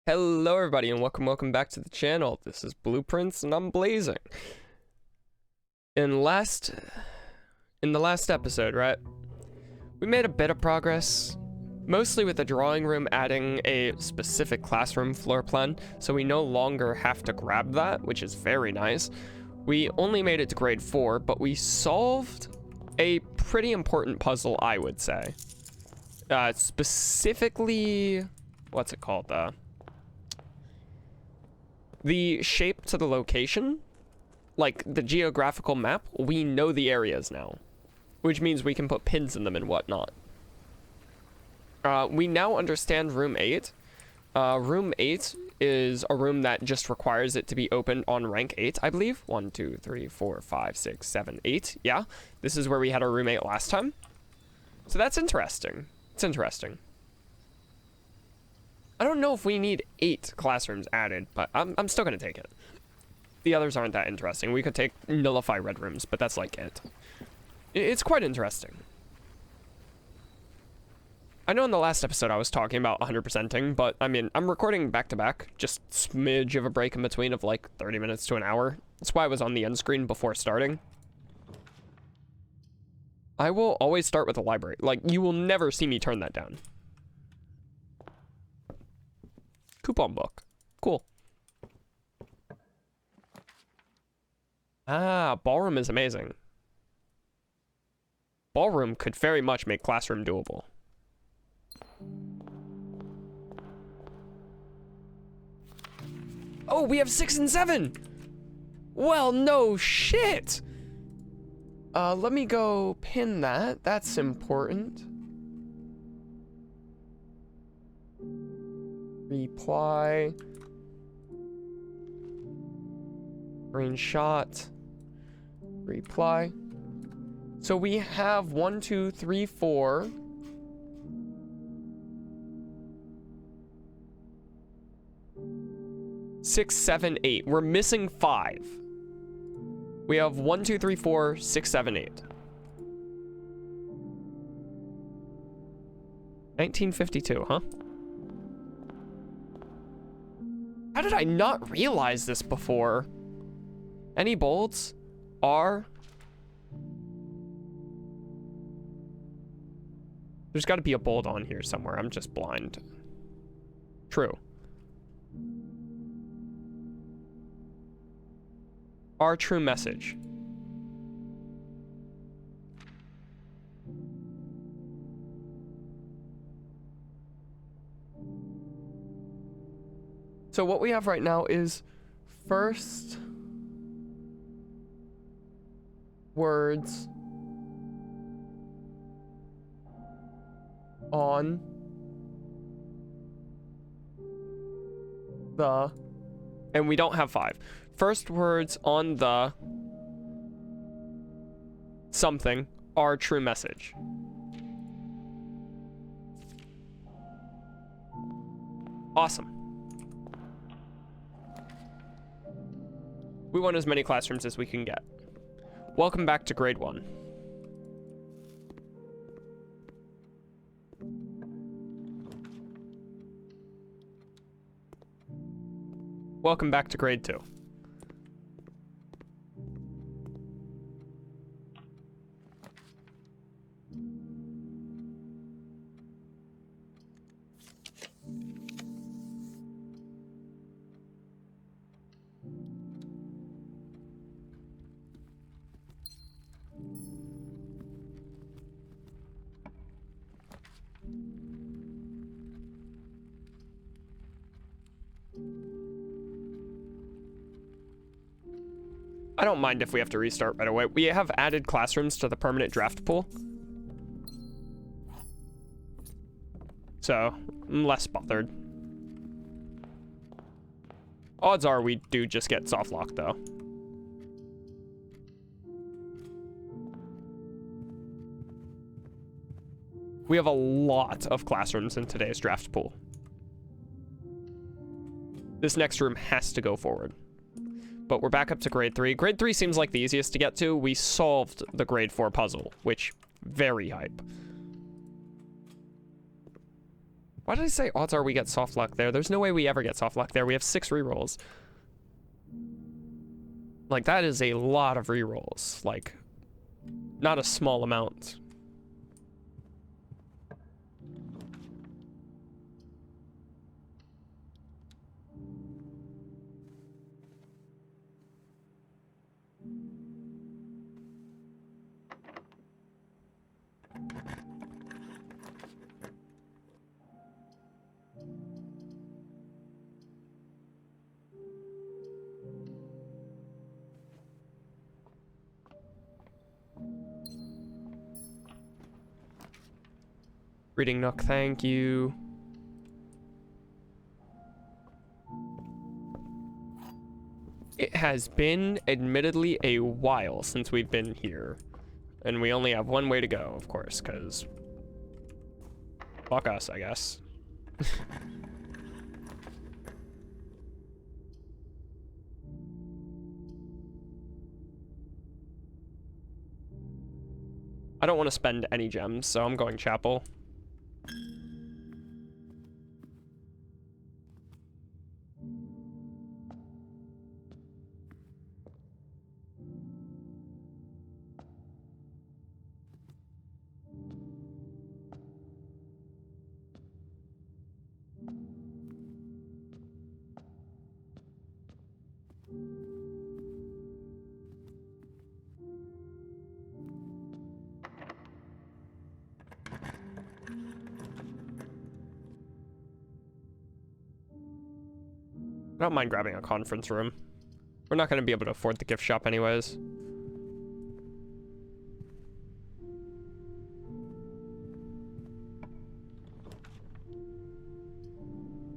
Hello everybody and welcome back to the channel. This is Blueprints and I'm blazing. In the last episode, right? We made a bit of progress, mostly with the drawing room adding a specific classroom floor plan, so we no longer have to grab that, which is very nice. We only made it to grade 4, but we solved a pretty important puzzle, I would say. Specifically, what's it called? The shape to the location, like the geographical map, we know the areas now, which means we can put pins in them and whatnot. We now understand room 8. Room 8 is a room that just requires it to be opened on rank 8, I believe. 1, 2, 3, 4, 5, 6, 7, 8. Yeah, this is where we had our room 8 last time. So that's interesting. It's interesting. I don't know if we need 8 classrooms added, but I'm still gonna take it. The others aren't that interesting. We could take nullify red rooms, but that's like it. It's quite interesting. I know in the last episode I was talking about 100%ing, but I mean, I'm recording back to back, just smidge of a break in between of like 30 minutes to an hour. That's why I was on the end screen before starting. I will always start with the library. Like, you will never see me turn that down. Coupon book. Cool. Ah, ballroom is amazing. Ballroom could very much make classroom doable. Oh, we have 6 and 7! Well, no shit! Let me go pin that. That's important. Reply. Screenshot. Reply. So we have 1, 2, 3, 4. Six, 7, 8. We're missing 5. We have 1, 2, 3, 4, 6, 7, 8. 1952, huh? How did I not realize this before? Any bolts? R? There's got to be a bolt on here somewhere. I'm just blind. True. Our true message. So what we have right now is first words on the, and we don't have 5. First words on the something are true message. Awesome. We want as many classrooms as we can get. Welcome back to grade 1. Welcome back to grade 2. I don't mind if we have to restart right away. We have added classrooms to the permanent draft pool, so I'm less bothered. Odds are we do just get soft lock though. We have a lot of classrooms in today's draft pool. This next room has to go forward. But we're back up to grade 3. Grade 3 seems like the easiest to get to. We solved the grade 4 puzzle, which, very hype. Why did I say odds are we get soft luck there? There's no way we ever get soft luck there. We have 6 rerolls. Like, that is a lot of rerolls. Like, not a small amount. Reading Nook, thank you. It has been, admittedly, a while since we've been here. And we only have one way to go, of course, because... fuck us, I guess. I don't want to spend any gems, so I'm going chapel. I don't mind grabbing a conference room. We're not going to be able to afford the gift shop anyways.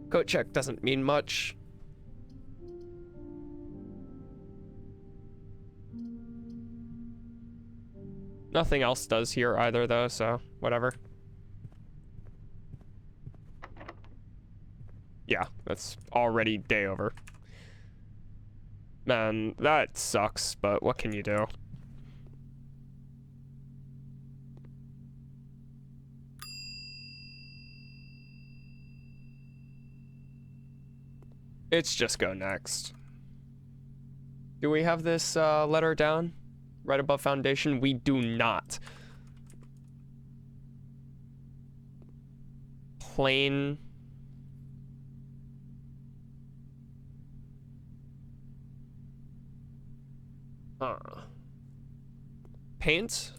Coat check doesn't mean much. Nothing else does here either though, so whatever. Yeah, that's already day over. Man, that sucks, but what can you do? It's just go next. Do we have this letter down? Right above foundation? We do not. Plain... Paint?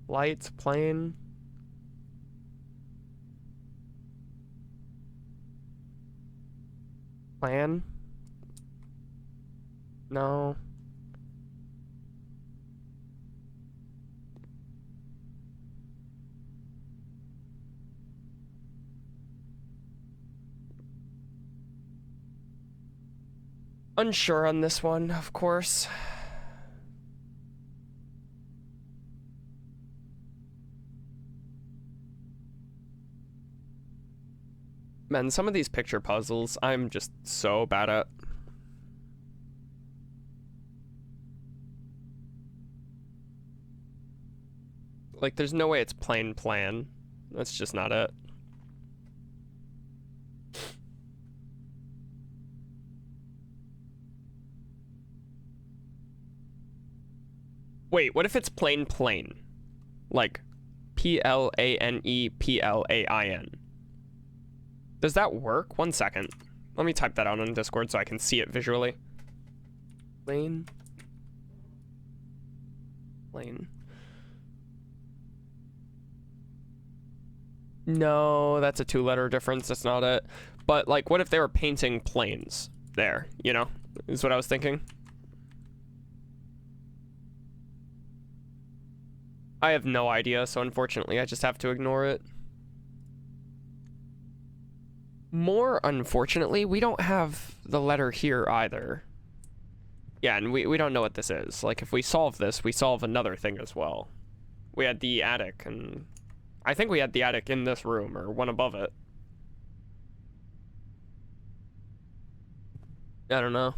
Light, plain? Plan? No. Unsure on this one, of course. Man, some of these picture puzzles, I'm just so bad at. Like, there's no way it's plain plan. That's just not it. Wait, what if it's plain plain? Like, P-L-A-N-E-P-L-A-I-N. Does that work? 1 second. Let me type that out on Discord so I can see it visually. Plain. Plain. No, that's a 2-letter difference. That's not it. But, like, what if they were painting planes there, you know? Is what I was thinking. I have no idea, so unfortunately I just have to ignore it. More unfortunately, we don't have the letter here either. Yeah, and we don't know what this is. Like, if we solve this, we solve another thing as well. We had the attic, and... I think we had the attic in this room, or one above it. I don't know.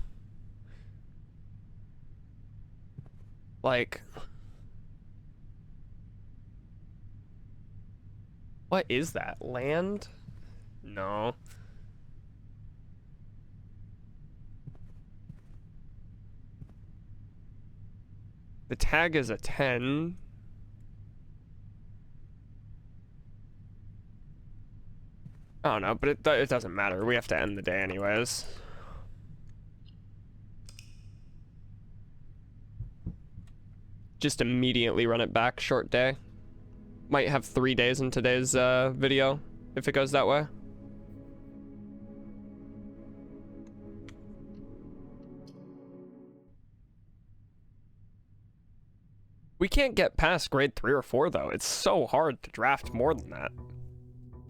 Like, what is that? Land? No. The tag is a 10. I don't know, but it doesn't matter. We have to end the day anyways. Just immediately run it back. Short day. Might have 3 days in today's video if it goes that way. We can't get past grade 3 or 4 though. It's so hard to draft more than that.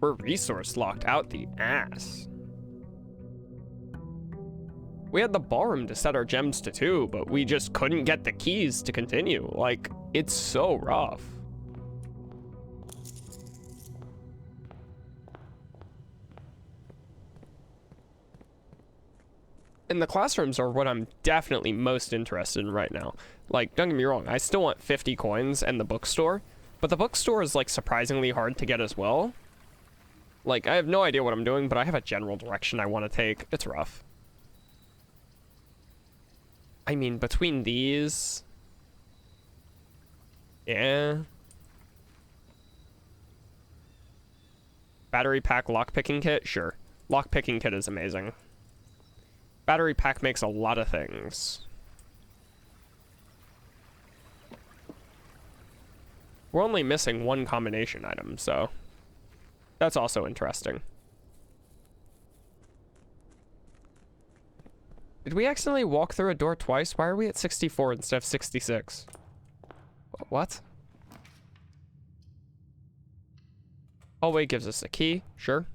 We're resource locked out the ass. We had the ballroom to set our gems to 2, but we just couldn't get the keys to continue. Like, it's so rough. And the classrooms are what I'm definitely most interested in right now. Like, don't get me wrong, I still want 50 coins and the bookstore, but the bookstore is, like, surprisingly hard to get as well. Like, I have no idea what I'm doing, but I have a general direction I want to take. It's rough. I mean, between these... Yeah. Battery pack lockpicking kit? Sure. Lockpicking kit is amazing. Battery pack makes a lot of things. We're only missing 1 combination item, so that's also interesting. Did we accidentally walk through a door twice? Why are we at 64 instead of 66? What? Hallway gives us a key, sure.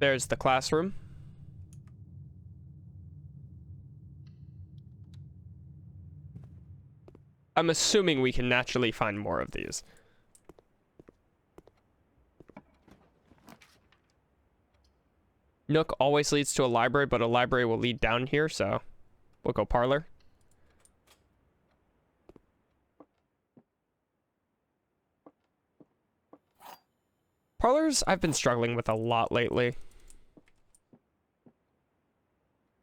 There's the classroom. I'm assuming we can naturally find more of these. Nook always leads to a library, but a library will lead down here, so we'll go parlor. Parlors I've been struggling with a lot lately.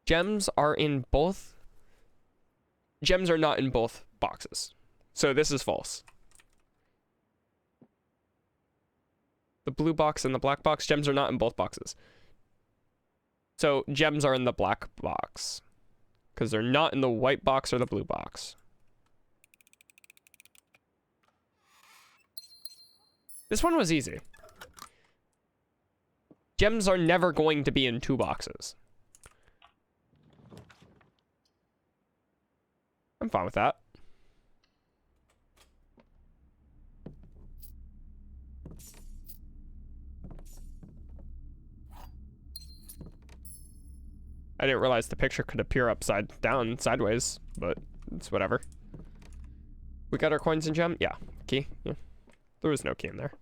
Gems are in both. Gems are not in both boxes. So this is false. The blue box and the black box, gems are not in both boxes. So gems are in the black box. Because they're not in the white box or the blue box. This one was easy. Gems are never going to be in 2 boxes. I'm fine with that. I didn't realize the picture could appear upside down, sideways, but it's whatever. We got our coins and gem? Yeah. Key? Yeah. There was no key in there.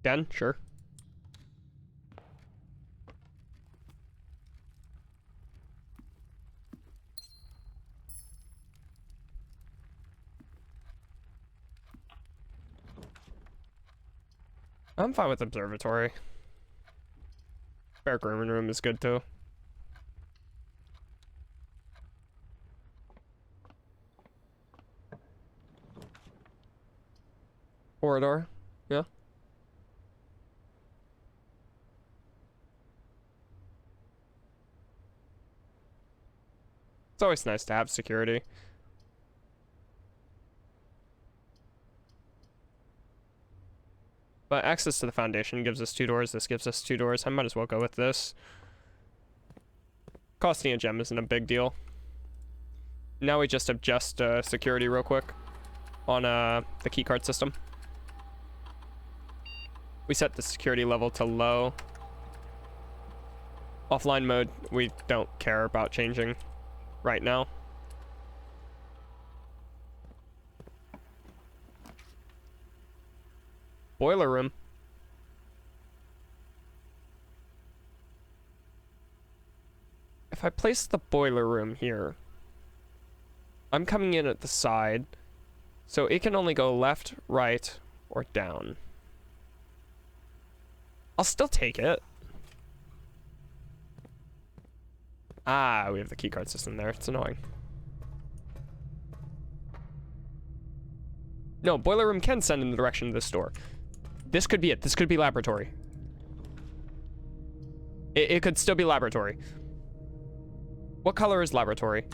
Den? Sure. I'm fine with observatory. Spare grooming room is good too. Corridor, yeah. It's always nice to have security. But access to the foundation gives us 2 doors. This gives us 2 doors. I might as well go with this. Costing a gem isn't a big deal. Now we just adjust security real quick on the keycard system. We set the security level to low. Offline mode, we don't care about changing right now. Boiler room. If I place the boiler room here, I'm coming in at the side, so it can only go left, right, or down. I'll still take it. Ah, we have the keycard system there. It's annoying. No, boiler room can send in the direction of this door. This could be it. This could be laboratory. It could still be laboratory. What color is laboratory?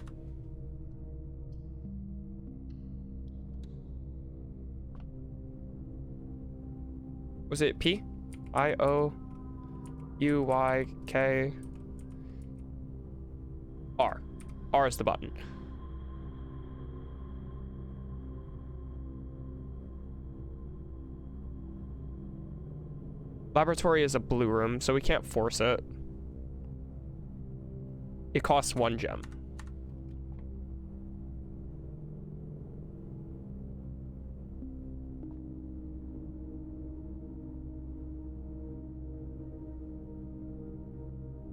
Was it P? I-O-U-Y-K... R. R is the button. Laboratory is a blue room, so we can't force it. It costs 1 gem.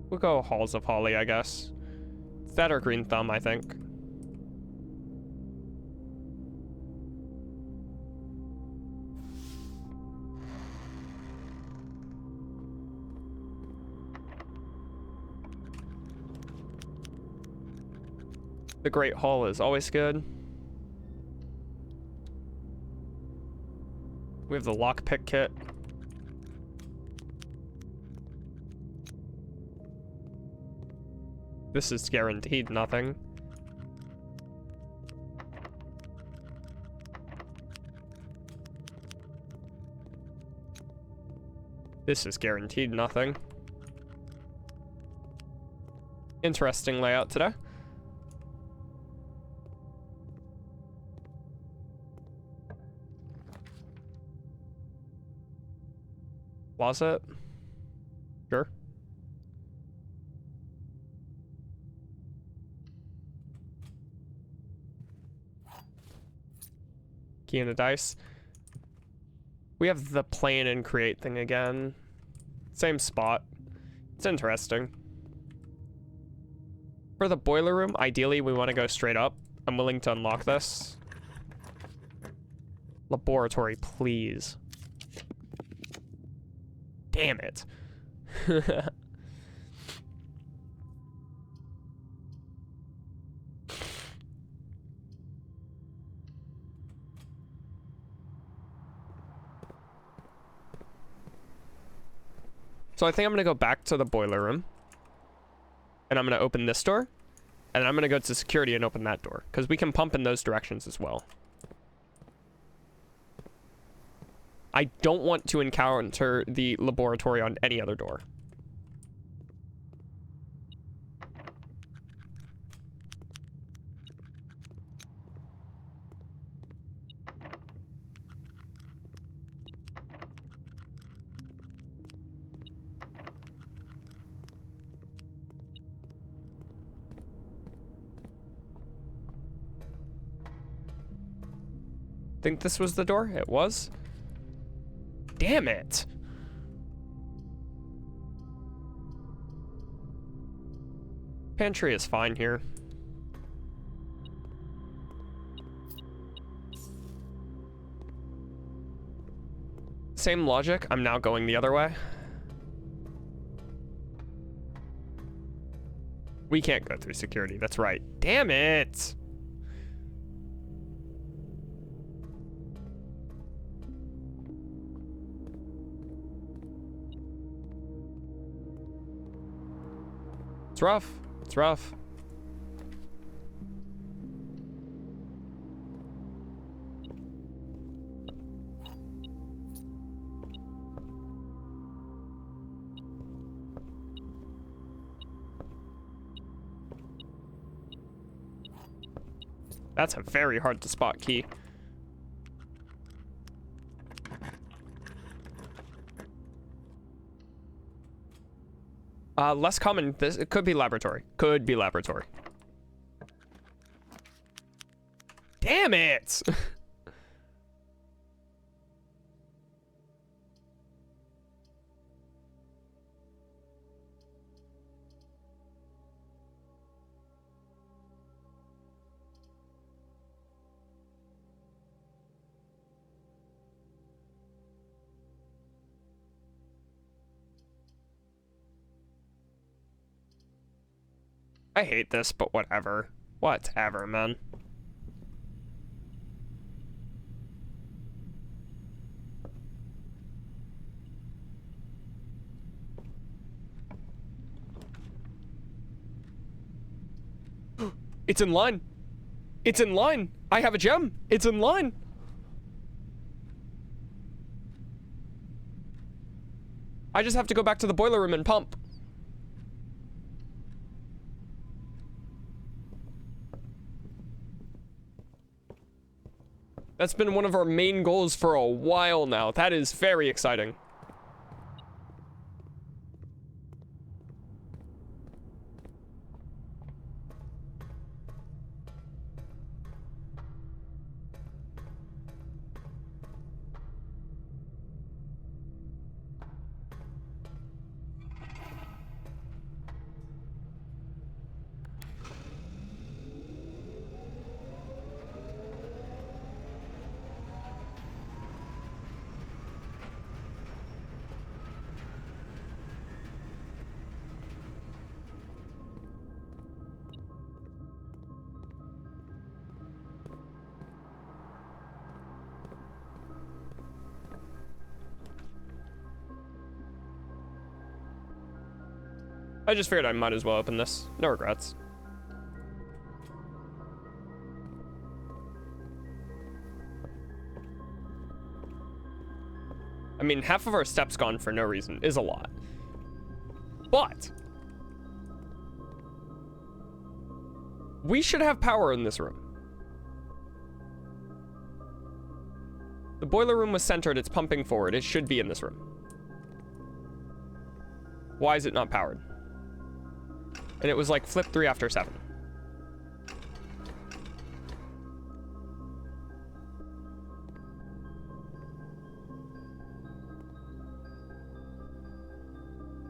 We'll go Halls of Holly, I guess. It's that or Green Thumb, I think. The Great Hall is always good. We have the lockpick kit. This is guaranteed nothing. This is guaranteed nothing. Interesting layout today. Closet? Sure. Key and a dice. We have the plane and create thing again. Same spot. It's interesting. For the boiler room, ideally we want to go straight up. I'm willing to unlock this. Laboratory, please. Damn it. So I think I'm gonna go back to the boiler room. And I'm gonna open this door. And I'm gonna go to security and open that door. Because we can pump in those directions as well. I don't want to encounter the laboratory on any other door. Think this was the door? It was. Damn it. Pantry is fine here. Same logic, I'm now going the other way. We can't go through security, that's right. Damn it! It's rough. It's rough. That's a very hard to spot key. Less common. It could be laboratory. Could be laboratory. Damn it! I hate this, but whatever. Whatever, man. It's in line. It's in line. I have a gem. It's in line. I just have to go back to the boiler room and pump. That's been one of our main goals for a while now. That is very exciting. I just figured I might as well open this. No regrets. I mean, half of our steps gone for no reason is a lot. But we should have power in this room. The boiler room was centered. It's pumping forward. It should be in this room. Why is it not powered? And it was like flip 3 after 7.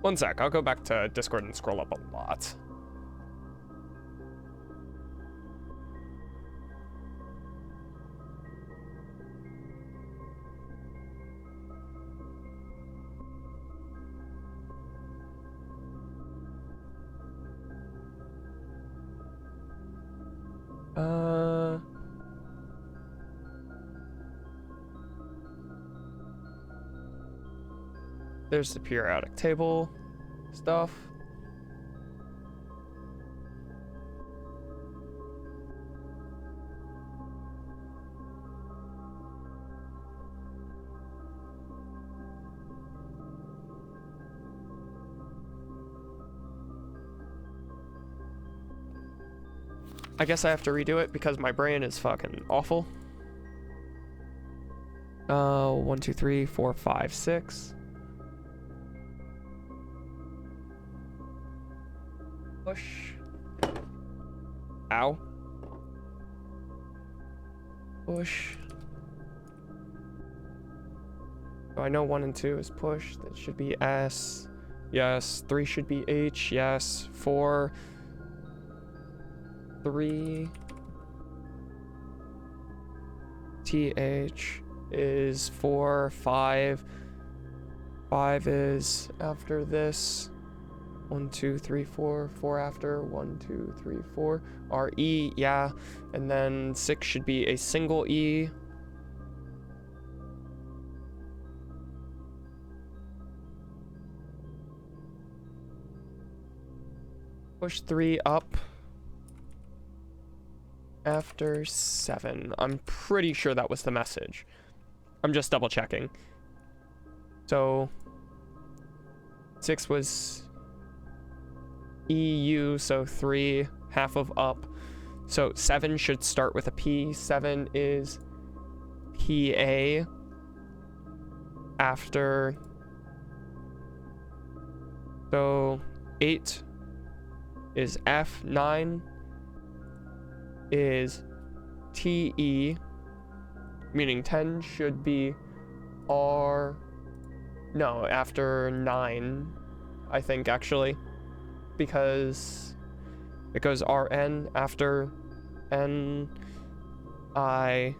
One sec, I'll go back to Discord and scroll up a lot. There's the periodic table stuff. I guess I have to redo it because my brain is fucking awful. 1, 2, 3, 4, 5, 6. Push. Ow. Push. So I know 1 and 2 is push. That should be S. Yes. 3 should be H. Yes. 4. 3. TH is 4. 5. 5 is after this. 1, 2, 3, 4. 4 after. 1, 2, 3, 4. RE, yeah. And then 6 should be a single E. Push 3 up. After 7. I'm pretty sure that was the message. I'm just double checking. So 6 was EU, so 3, half of up. So 7 should start with a P. 7 is PA after. So 8 is F, 9 is TE, meaning 10 should be R, no, after 9, I think, actually, because it goes RN after N, I,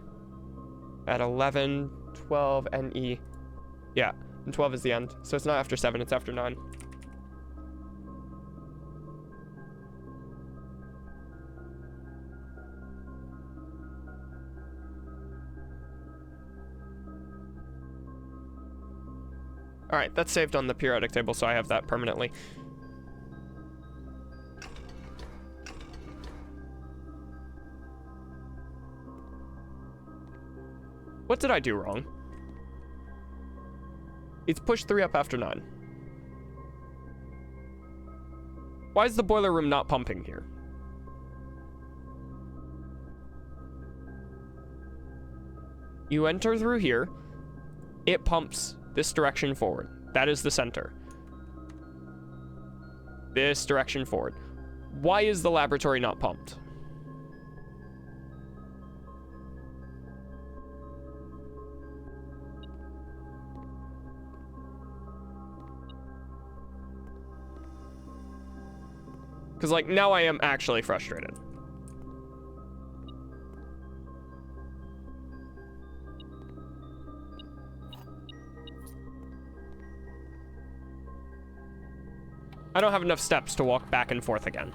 at 11, 12, NE. Yeah, and 12 is the end. So it's not after 7, it's after 9. Alright, that's saved on the periodic table, so I have that permanently. What did I do wrong? It's pushed 3 up after 9. Why is the boiler room not pumping here? You enter through here. It pumps this direction forward. That is the center. This direction forward. Why is the laboratory not pumped? Because, like, now I am actually frustrated. I don't have enough steps to walk back and forth again.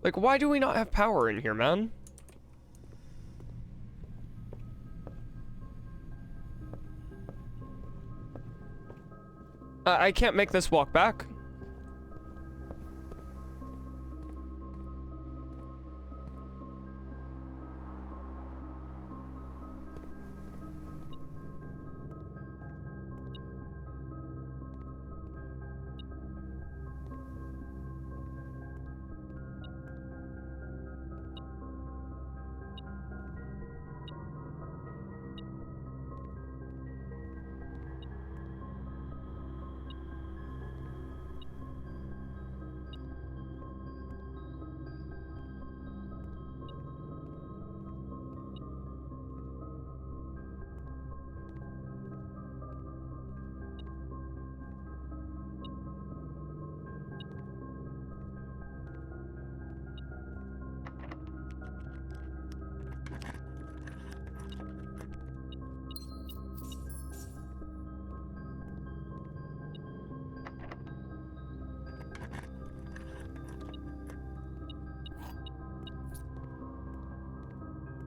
Like, why do we not have power in here, man? I can't make this walk back.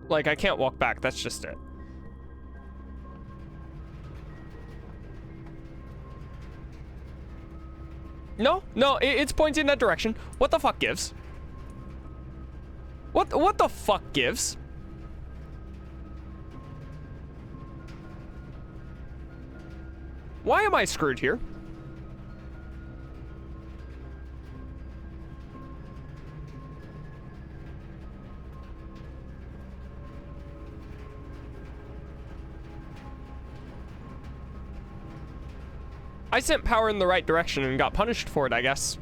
Like, I can't walk back, that's just it. No, it's pointing that direction. What the fuck gives? What the fuck gives? Why am I screwed here? I sent power in the right direction and got punished for it, I guess.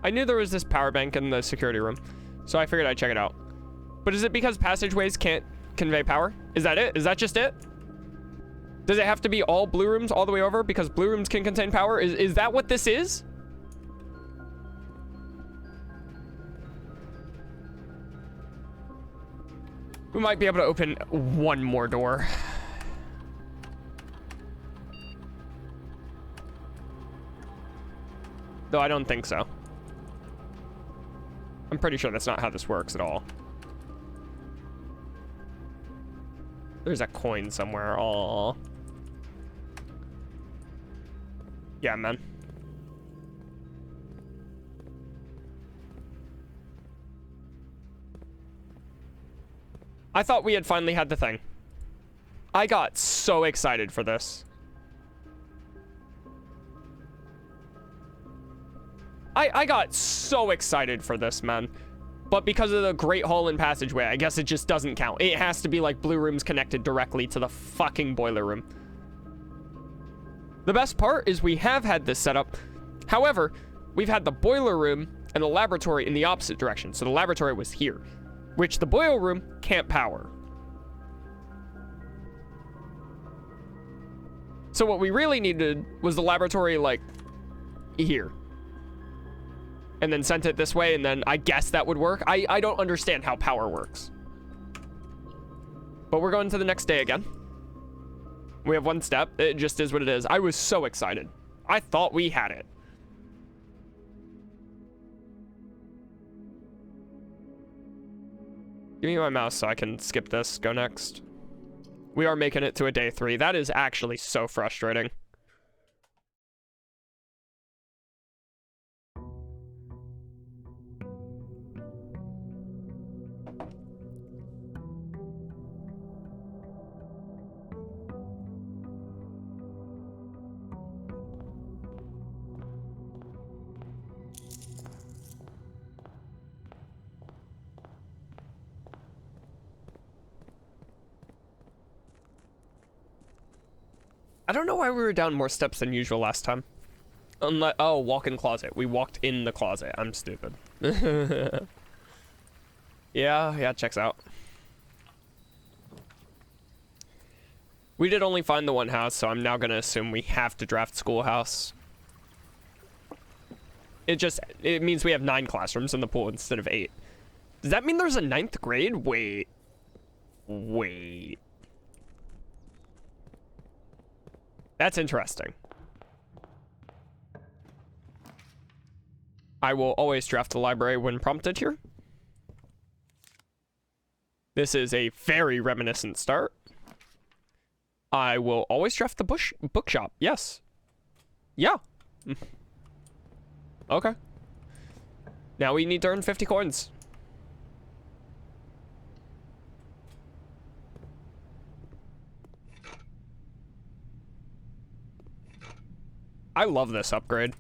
I knew there was this power bank in the security room, so I figured I'd check it out. But is it because passageways can't convey power? Is that it? Is that just it? Does it have to be all blue rooms all the way over because blue rooms can contain power? Is that what this is? We might be able to open one more door. Though I don't think so. I'm pretty sure that's not how this works at all. There's a coin somewhere. Aww. Yeah, man. I thought we had finally had the thing. I got so excited for this. I got so excited for this, man. But because of the Great Hall and Passageway, I guess it just doesn't count. It has to be like blue rooms connected directly to the fucking boiler room. The best part is we have had this set up. However, we've had the boiler room and the laboratory in the opposite direction. So the laboratory was here, which the boiler room can't power. So what we really needed was the laboratory, like, here. And then sent it this way, and then I guess that would work. I don't understand how power works. But we're going to the next day again. We have one step. It just is what it is. I was so excited. I thought we had it. Give me my mouse so I can skip this. Go next. We are making it to a day 3. That is actually so frustrating. I don't know why we were down more steps than usual last time. Unless, oh, walk-in closet. We walked in the closet. I'm stupid. Yeah, checks out. We did only find the one house, so I'm now gonna assume we have to draft schoolhouse. It means we have 9 classrooms in the pool instead of 8. Does that mean there's a 9th grade? Wait. That's interesting. I will always draft the library when prompted here. This is a very reminiscent start. I will always draft the bookshop. Yes. Yeah. Okay. Now we need to earn 50 coins. I love this upgrade.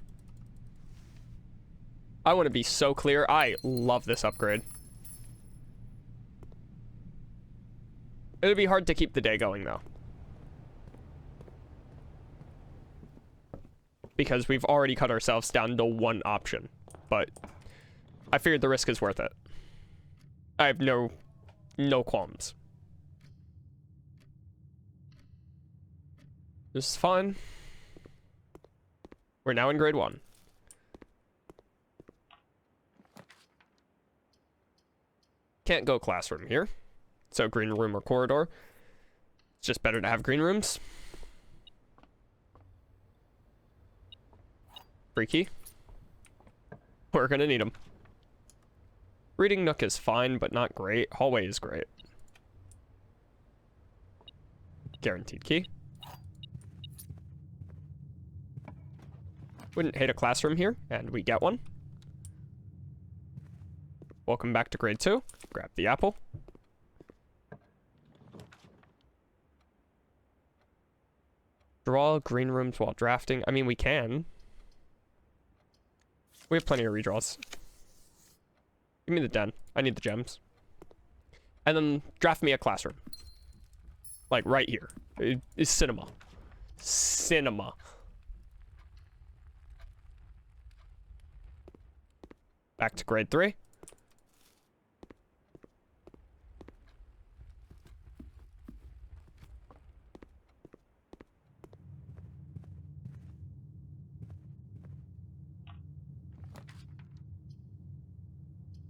I want to be so clear. I love this upgrade. It'd be hard to keep the day going, though. Because we've already cut ourselves down to one option. But I figured the risk is worth it. I have no qualms. This is fun. We're now in grade 1. Can't go classroom here. So green room or corridor. It's just better to have green rooms. Free key. We're gonna need them. Reading nook is fine, but not great. Hallway is great. Guaranteed key. Wouldn't hate a classroom here, and we get one. Welcome back to grade 2. Grab the apple. Draw green rooms while drafting. I mean, we can. We have plenty of redraws. Give me the den. I need the gems. And then draft me a classroom. Like, right here. It's cinema. Cinema. Back to grade 3.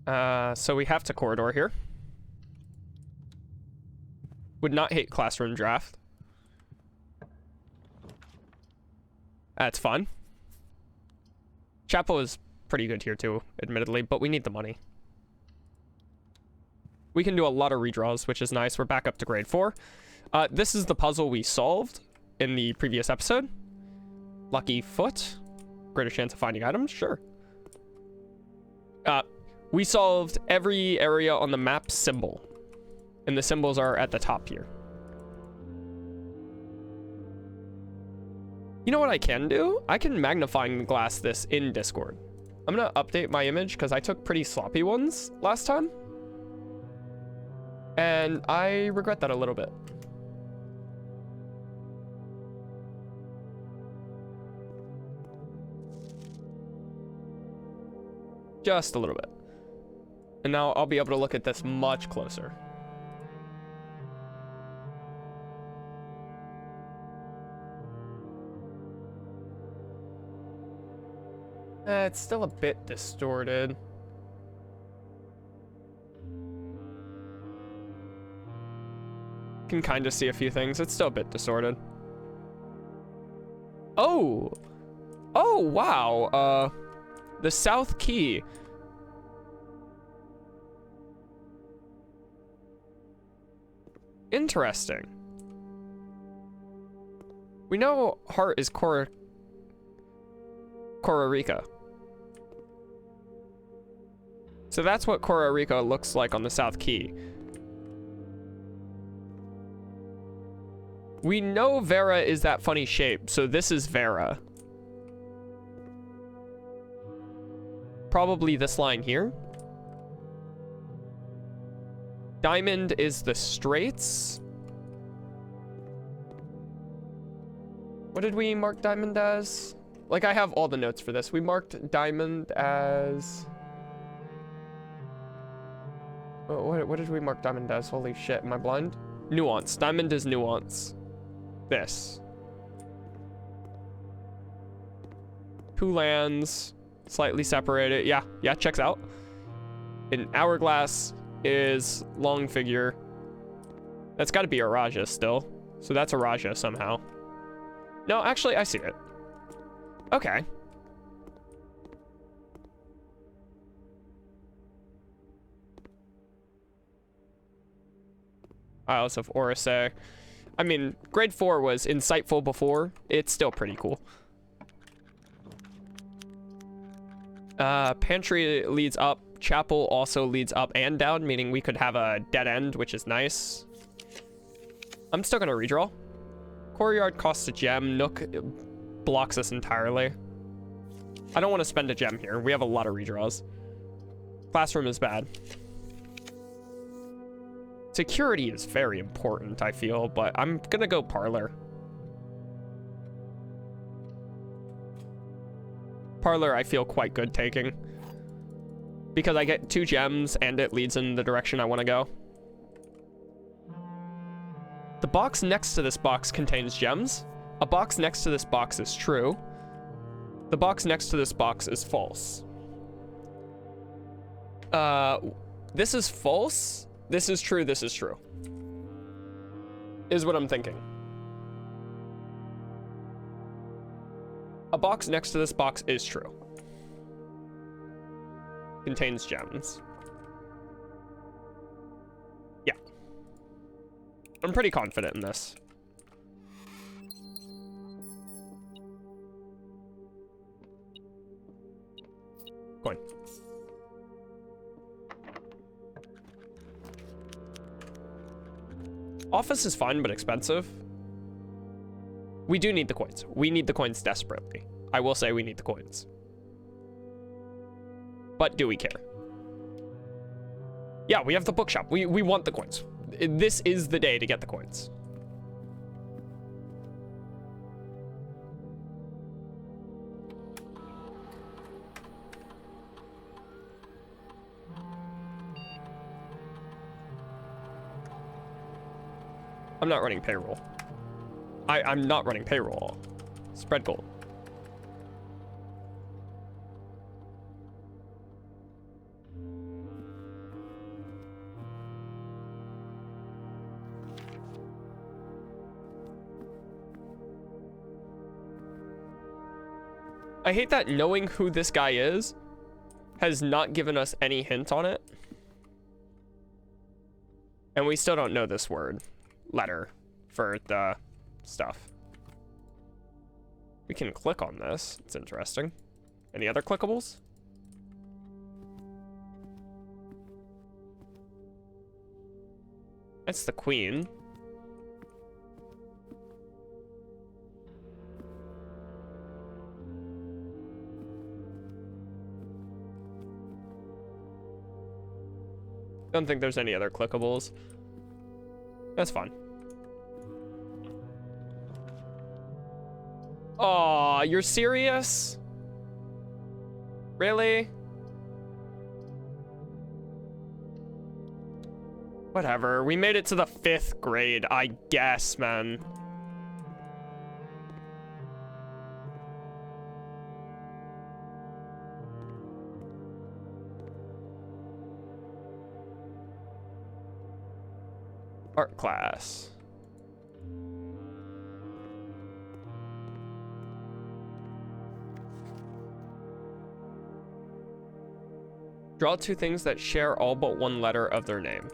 So we have to corridor here. Would not hate classroom draft. That's fun. Chapel is pretty good here too, admittedly, but we need the money. We can do a lot of redraws, which is nice. We're back up to grade 4. This is the puzzle we solved in the previous episode. Lucky foot. Greater chance of finding items? Sure. We solved every area on the map symbol. And the symbols are at the top here. You know what I can do? I can magnifying glass this in Discord. I'm gonna update my image because I took pretty sloppy ones last time. And I regret that a little bit. Just a little bit. And now I'll be able to look at this much closer. It's still a bit distorted. Can kind of see a few things. It's still a bit distorted. Oh! Oh, wow. The South Key. Interesting. We know heart is Costa Rica. So that's what Costa Rica looks like on the South Key. We know Vera is that funny shape, so this is Vera. Probably this line here. Diamond is the Straits. What did we mark Diamond as? Like, I have all the notes for this. We marked Diamond as... What did we mark Diamond as? Holy shit, am I blind? Nuance. Diamond is nuance. This. 2 lands, slightly separated. Yeah, checks out. An hourglass is long figure. That's got to be a Raja still. So that's a Raja somehow. No, actually, I see it. Okay. Isles of Orisay. I mean, grade 4 was insightful before. It's still pretty cool. Pantry leads up. Chapel also leads up and down, meaning we could have a dead end, which is nice. I'm still gonna redraw. Courtyard costs a gem. Nook blocks us entirely. I don't want to spend a gem here. We have a lot of redraws. Classroom is bad. Security is very important, I feel, but I'm gonna go parlor. Parlor, I feel quite good taking. Because I get 2 gems and it leads in the direction I want to go. The box next to this box contains gems. A box next to this box is true. The box next to this box is false. This is false. This is true, this is true. Is what I'm thinking. A box next to this box is true. Contains gems. Yeah. I'm pretty confident in this. Coin. Office is fine, but expensive. We do need the coins. We need the coins desperately. I will say we need the coins. But do we care? Yeah, we have the bookshop. We want the coins. This is the day to get the coins. I'm not running payroll. I'm not running payroll. Spread gold. I hate that knowing who this guy is has not given us any hint on it. And we still don't know this word, letter, for the stuff. We can click on this. It's interesting. Any other clickables? That's the queen. Don't think there's any other clickables. That's fun. Aw, you're serious? Really? Whatever, we made it to the 5th grade, I guess, man. Art class. Draw 2 things that share all but one letter of their name.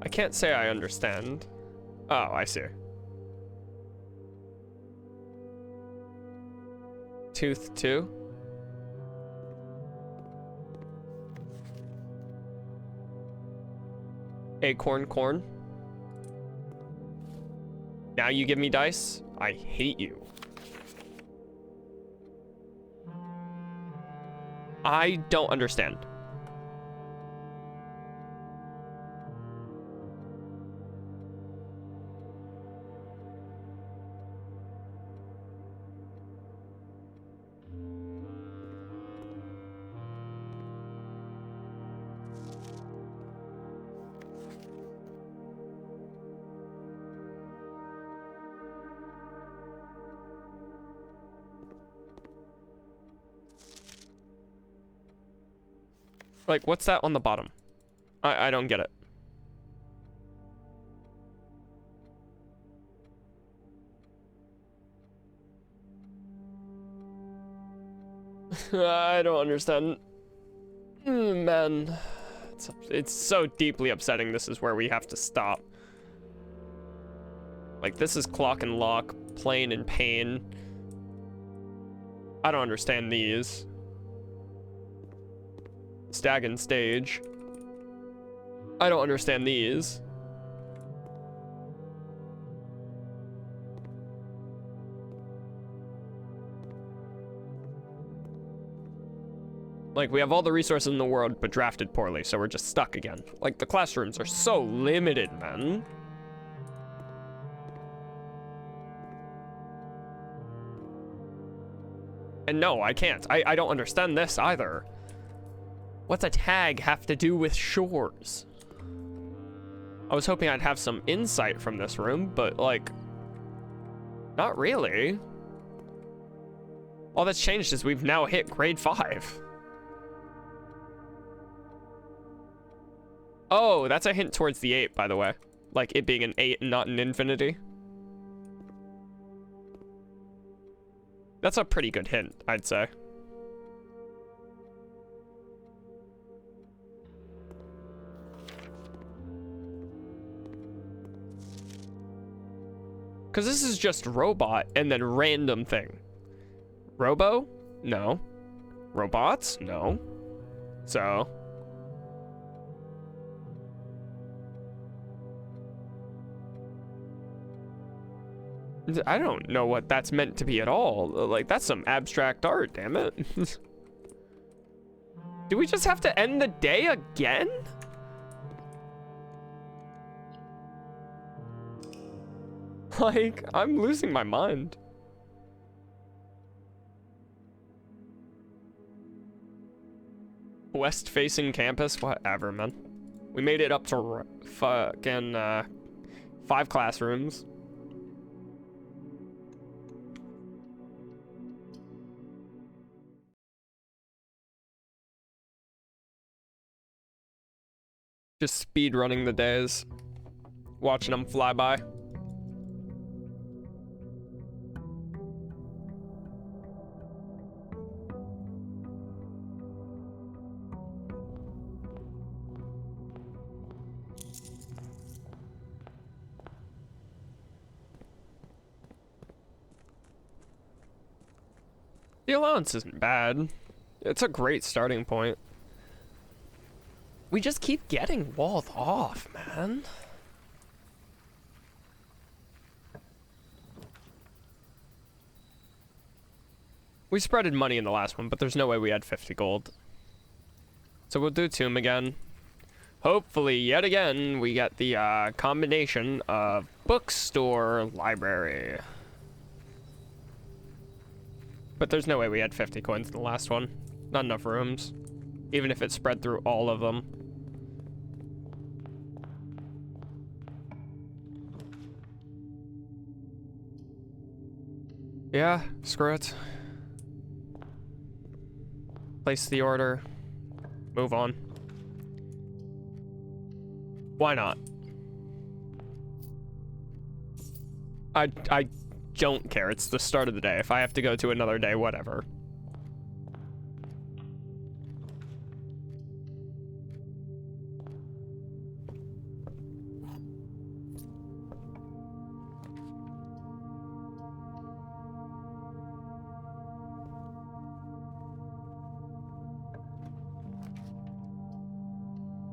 I can't say I understand. Oh, I see. Tooth 2. Acorn corn. Now you give me dice? I hate you. I don't understand. Like, what's that on the bottom? I don't get it. I don't understand. Man. It's so deeply upsetting this is where we have to stop. Like, this is clock and lock, plane and pain. I don't understand these. Stag and stage. I don't understand these. Like, we have all the resources in the world, but drafted poorly, so we're just stuck again. Like, the classrooms are so limited, man. And no, I can't. I don't understand this either. What's a tag have to do with shores? I was hoping I'd have some insight from this room, but, like, not really. All that's changed is we've now hit grade 5. Oh, that's a hint towards the 8, by the way. Like, it being an 8 and not an infinity. That's a pretty good hint, I'd say. Because this is just robot and then random thing. Robo? No. Robots? No. So... I don't know what that's meant to be at all. Like, that's some abstract art, damn it. Do we just have to end the day again? Like, I'm losing my mind. West-facing campus? Whatever, man. We made it up to fucking, 5 classrooms. Just speed running the days, watching them fly by. The allowance isn't bad. It's a great starting point. We just keep getting walled off, man. We spreaded money in the last one, but there's no way we had 50 gold. So we'll do Tomb again. Hopefully, yet again, we get the combination of bookstore, library. But there's no way we had 50 coins in the last one. Not enough rooms. Even if it spread through all of them. Yeah, screw it. Place the order. Move on. Why not? I don't care. It's the start of the day. If I have to go to another day, whatever.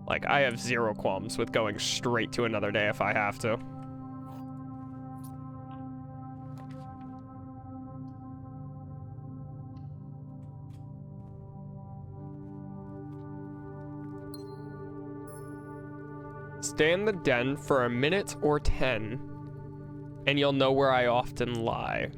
Like, I have zero qualms with going straight to another day if I have to. Stay in the den for a minute or 10, and you'll know where I often lie.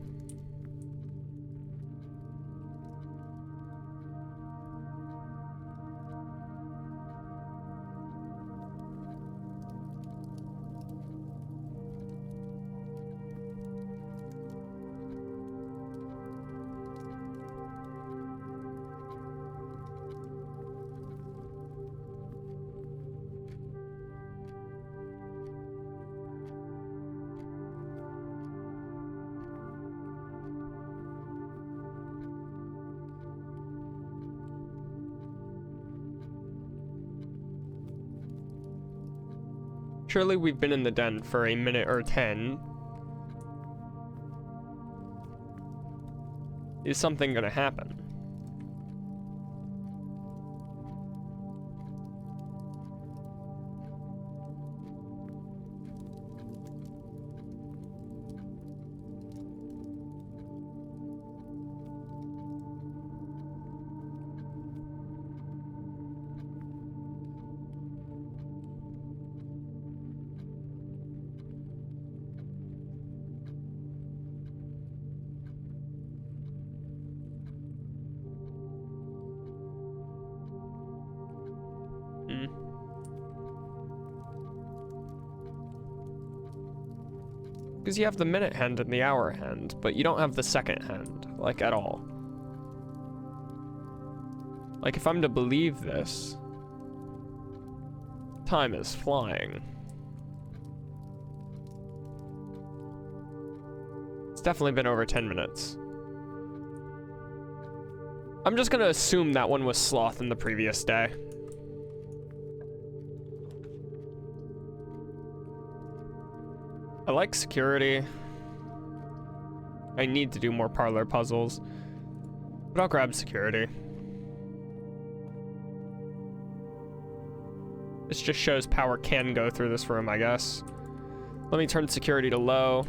Surely we've been in the den for a minute or 10. Is something gonna happen? Because you have the minute hand and the hour hand, but you don't have the second hand, like, at all. Like, if I'm to believe this, time is flying. It's definitely been over 10 minutes. I'm just gonna assume that one was Sloth in the previous day. I like security. I need to do more parlor puzzles, but I'll grab security. This just shows power can go through this room, I guess. Let me turn security to low.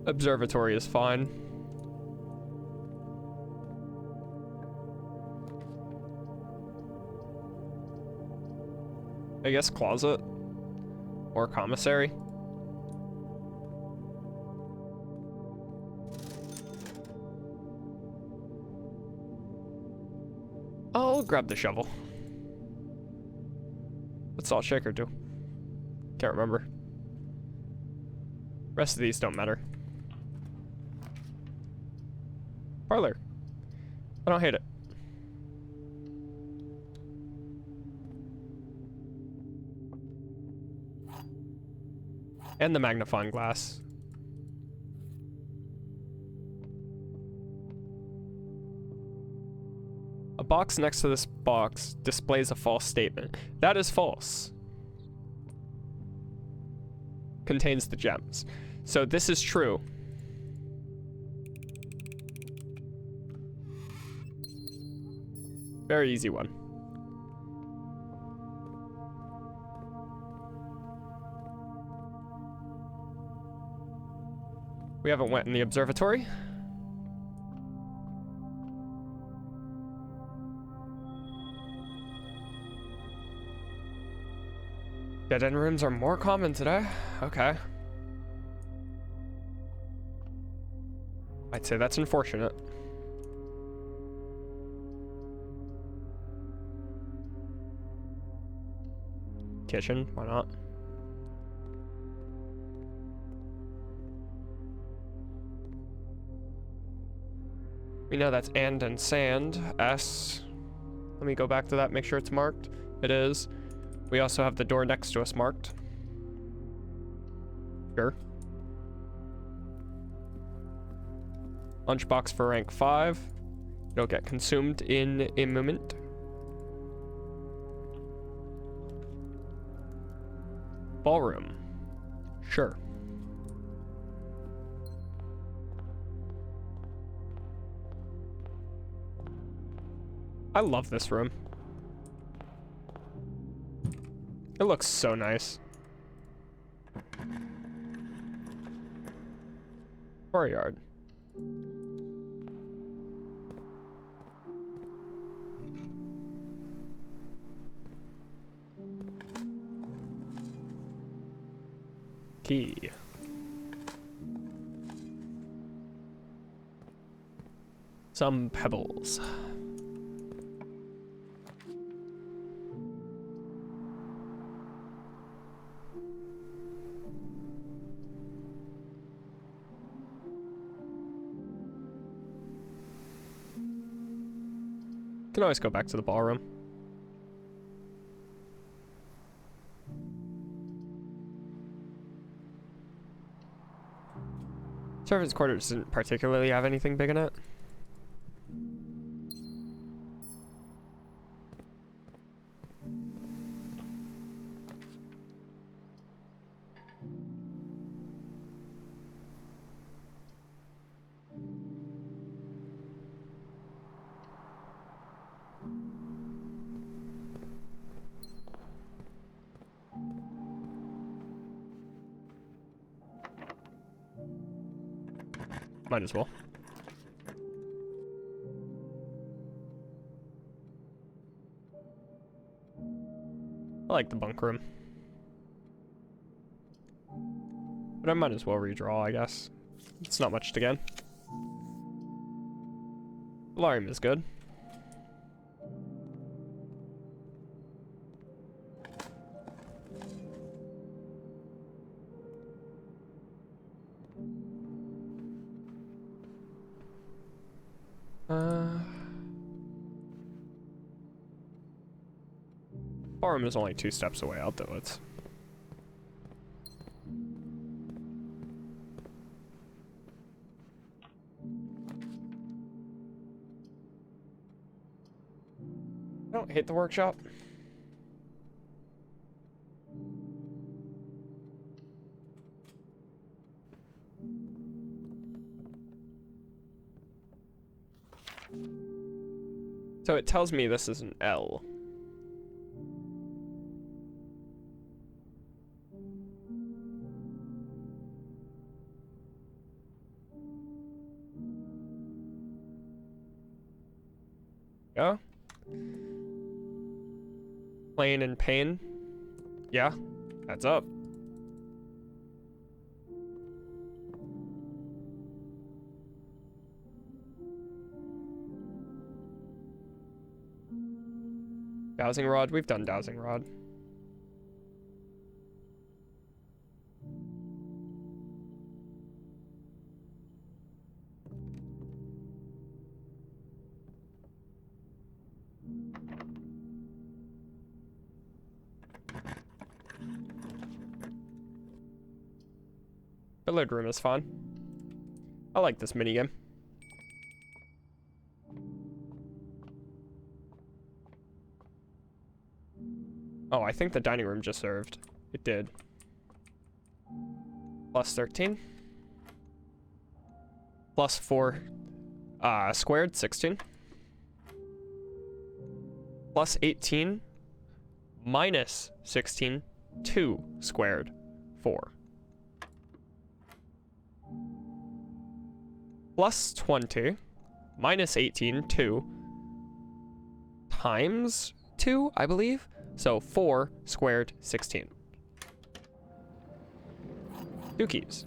Observatory is fine. I guess closet or commissary. I'll grab the shovel. What's salt shaker do? Can't remember. Rest of these don't matter. Parlor. I don't hate it. And the magnifying glass. A box next to this box displays a false statement. That is false. Contains the gems. So this is true. Very easy one. We haven't went in the observatory. Dead-end rooms are more common today. Okay. I'd say that's unfortunate. Kitchen, why not? We know that's and sand. S. Let me go back to that, make sure it's marked. It is. We also have the door next to us marked. Sure. Lunchbox for rank 5. It'll get consumed in a moment. Ballroom. Sure. I love this room. It looks so nice. Courtyard. Key. Some pebbles. Can always go back to the ballroom. Servants' quarters didn't particularly have anything big in it. Might as well. I like the bunk room. But I might as well redraw, I guess. It's not much to gain. Alarm is good. Ballroom is only 2 steps away out the woods. I don't hate the workshop. So it tells me this is an L. Yeah. Plain and pain. Yeah, that's up. Dowsing rod, we've done dowsing rod. Billiard room is fun. I like this minigame. Oh, I think the dining room just served. It did. Plus 13. Plus 4 squared, 16. Plus 18. Minus 16. 2 squared, 4. Plus 20. Minus 18, 2. Times 2, I believe. So 4 squared, 16. 2 keys.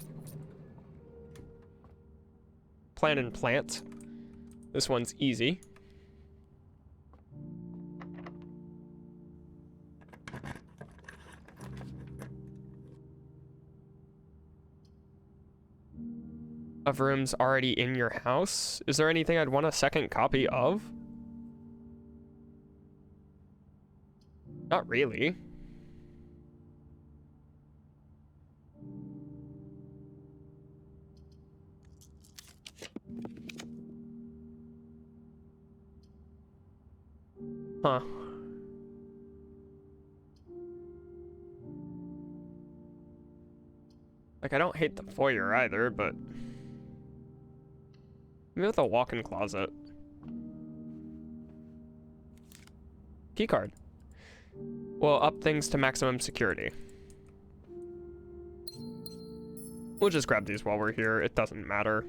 Plan and plant. This one's easy. Of rooms already in your house? Is there anything I'd want a second copy of? Not really. Huh. Like, I don't hate the foyer either, but maybe with a walk-in closet. Keycard. We'll up things to maximum security. We'll just grab these while we're here. It doesn't matter.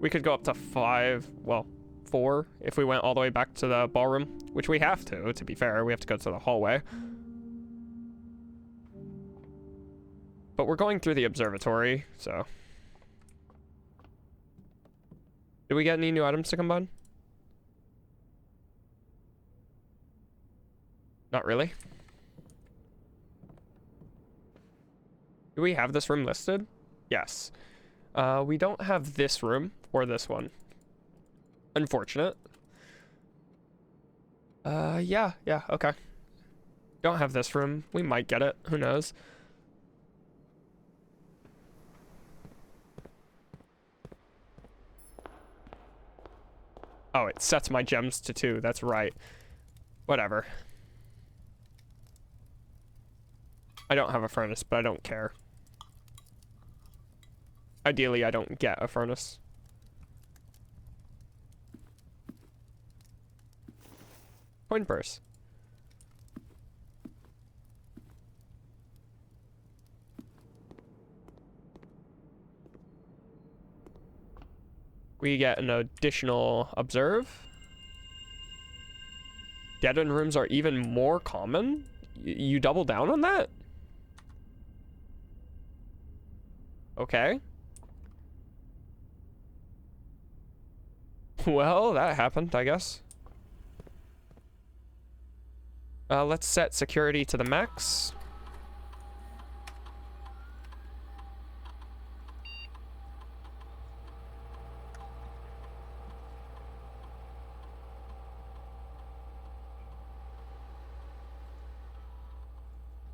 We could go up to 5, well, 4 if we went all the way back to the ballroom, which we have to be fair. We have to go to the hallway. But we're going through the observatory, so. Did we get any new items to combine? Not really. Do we have this room listed? Yes. We don't have this room or this one. Unfortunate. Yeah, okay. Don't have this room. We might get it. Who knows? Oh, it sets my gems to 2. That's right. Whatever. I don't have a furnace, but I don't care. Ideally, I don't get a furnace. Coin purse. We get an additional observe. Dead end rooms are even more common? You double down on that? Okay. Well, that happened, I guess. Let's set security to the max.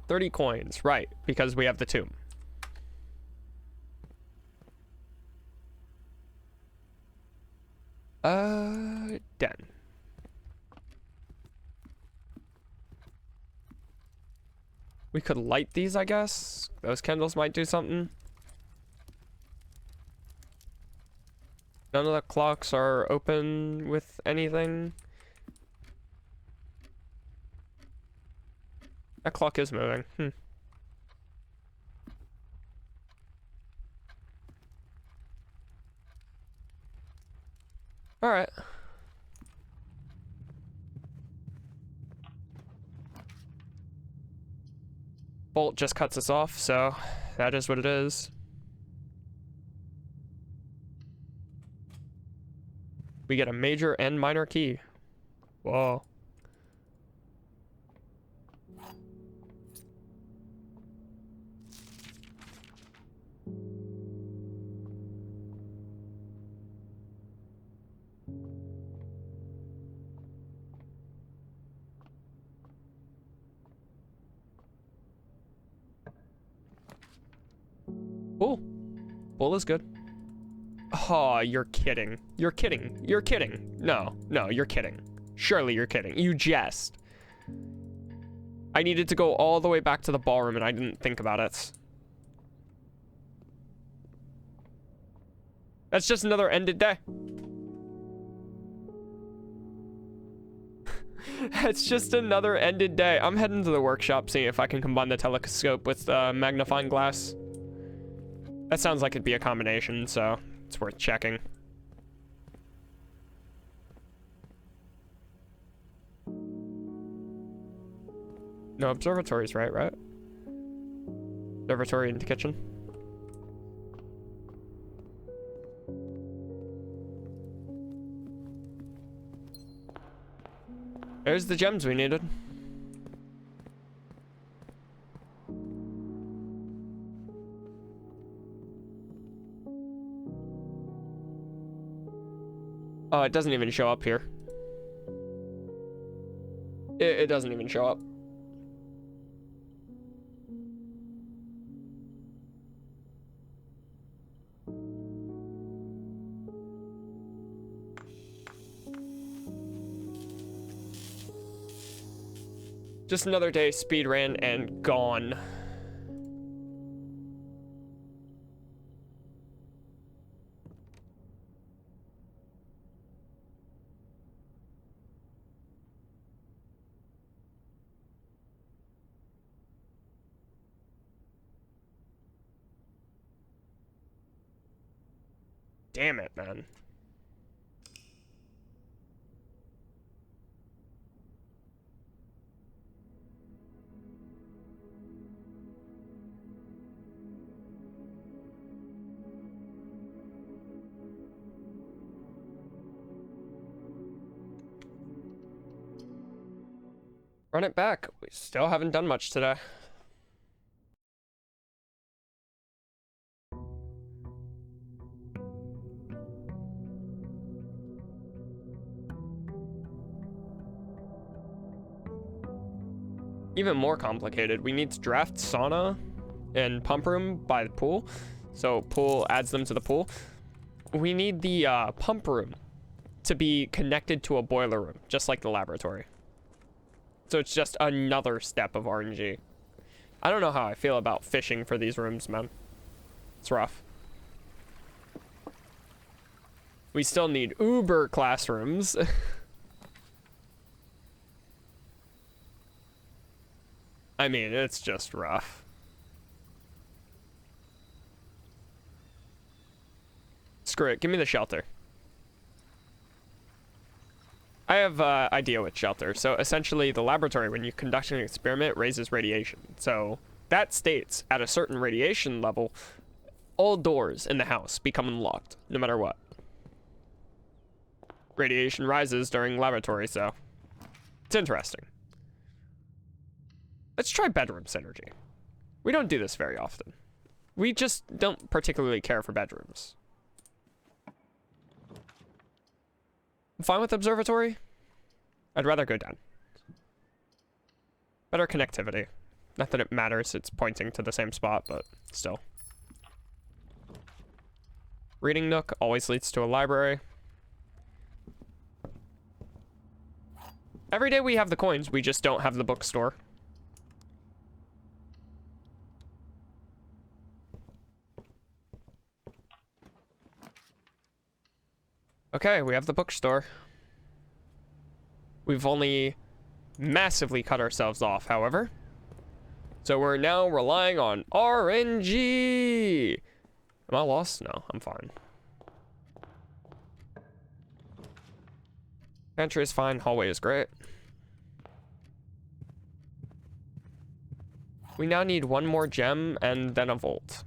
$30 coins, right, because we have the tomb. Den. We could light these, I guess. Those candles might do something. None of the clocks are open with anything. That clock is moving. Alright. Bolt just cuts us off, so that is what it is. We get a major and minor key. Whoa. Cool. Bull is good. Oh, you're kidding. You're kidding. You're kidding. No, no, you're kidding. Surely you're kidding. You jest. I needed to go all the way back to the ballroom and I didn't think about it. That's just another ended day. It's just another ended day. I'm heading to the workshop, seeing if I can combine the telescope with magnifying glass. That sounds like it'd be a combination, so it's worth checking. No, observatory's right? Observatory in the kitchen. There's the gems we needed. Oh, it doesn't even show up here. It doesn't even show up. Just another day speed ran and gone. Damn it, man. Run it back. We still haven't done much today. Even more complicated. We need to draft sauna and pump room by the pool. So pool adds them to the pool. We need the pump room to be connected to a boiler room, just like the laboratory. So it's just another step of RNG. I don't know how I feel about fishing for these rooms, man. It's rough. We still need Uber classrooms. I mean, it's just rough. Screw it, give me the shelter. I have an idea with shelter. So essentially the laboratory, when you conduct an experiment, raises radiation. So that states at a certain radiation level, all doors in the house become unlocked, no matter what. Radiation rises during laboratory, so it's interesting. Let's try bedroom synergy. We don't do this very often. We just don't particularly care for bedrooms. I'm fine with observatory. I'd rather go down. Better connectivity. Not that it matters, it's pointing to the same spot, but still. Reading nook always leads to a library. Every day we have the coins, we just don't have the bookstore. Okay, we have the bookstore. We've only massively cut ourselves off, however. So we're now relying on RNG. Am I lost? No, I'm fine. Pantry is fine, hallway is great. We now need one more gem and then a volt.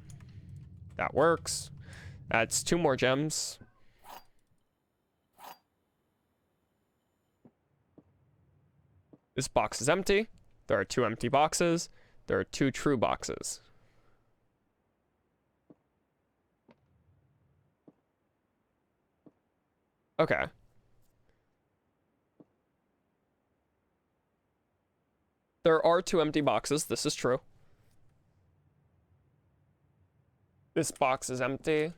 That works. That's 2 more gems. This box is empty. There are 2 empty boxes. There are 2 true boxes. Okay. There are 2 empty boxes. This is true. This box is empty.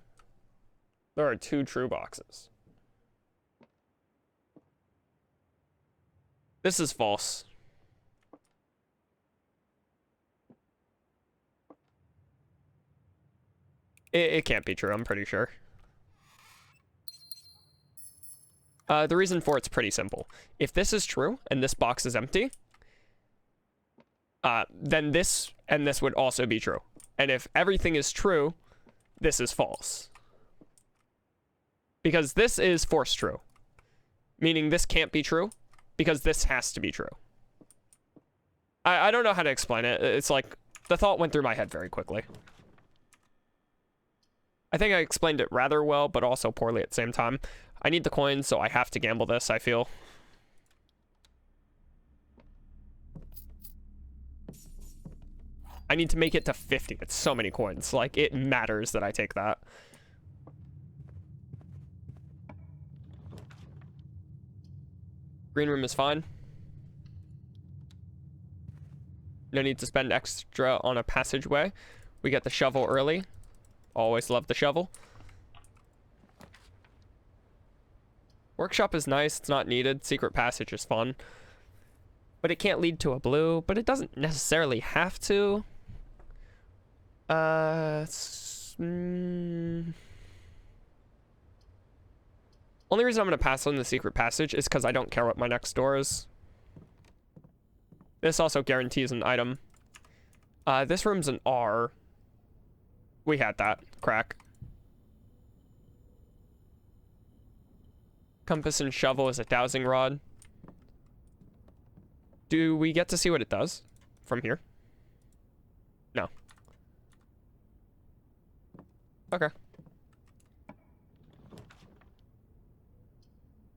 There are 2 true boxes. This is false. It can't be true, I'm pretty sure. The reason for it's pretty simple. If this is true, and this box is empty, then this and this would also be true. And if everything is true, this is false. Because this is forced true. Meaning this can't be true, because this has to be true. I don't know how to explain it. It's like, the thought went through my head very quickly. I think I explained it rather well, but also poorly at the same time. I need the coins, so I have to gamble this, I feel. I need to make it to 50. It's so many coins. Like, it matters that I take that. Green room is fine. No need to spend extra on a passageway. We get the shovel early. Always love the shovel. Workshop is nice. It's not needed. Secret passage is fun. But it can't lead to a blue. But it doesn't necessarily have to. Only reason I'm going to pass on the secret passage is because I don't care what my next door is. This also guarantees an item. This room's an R. We had that. Crack. Compass and shovel is a dowsing rod. Do we get to see what it does from here? No. Okay.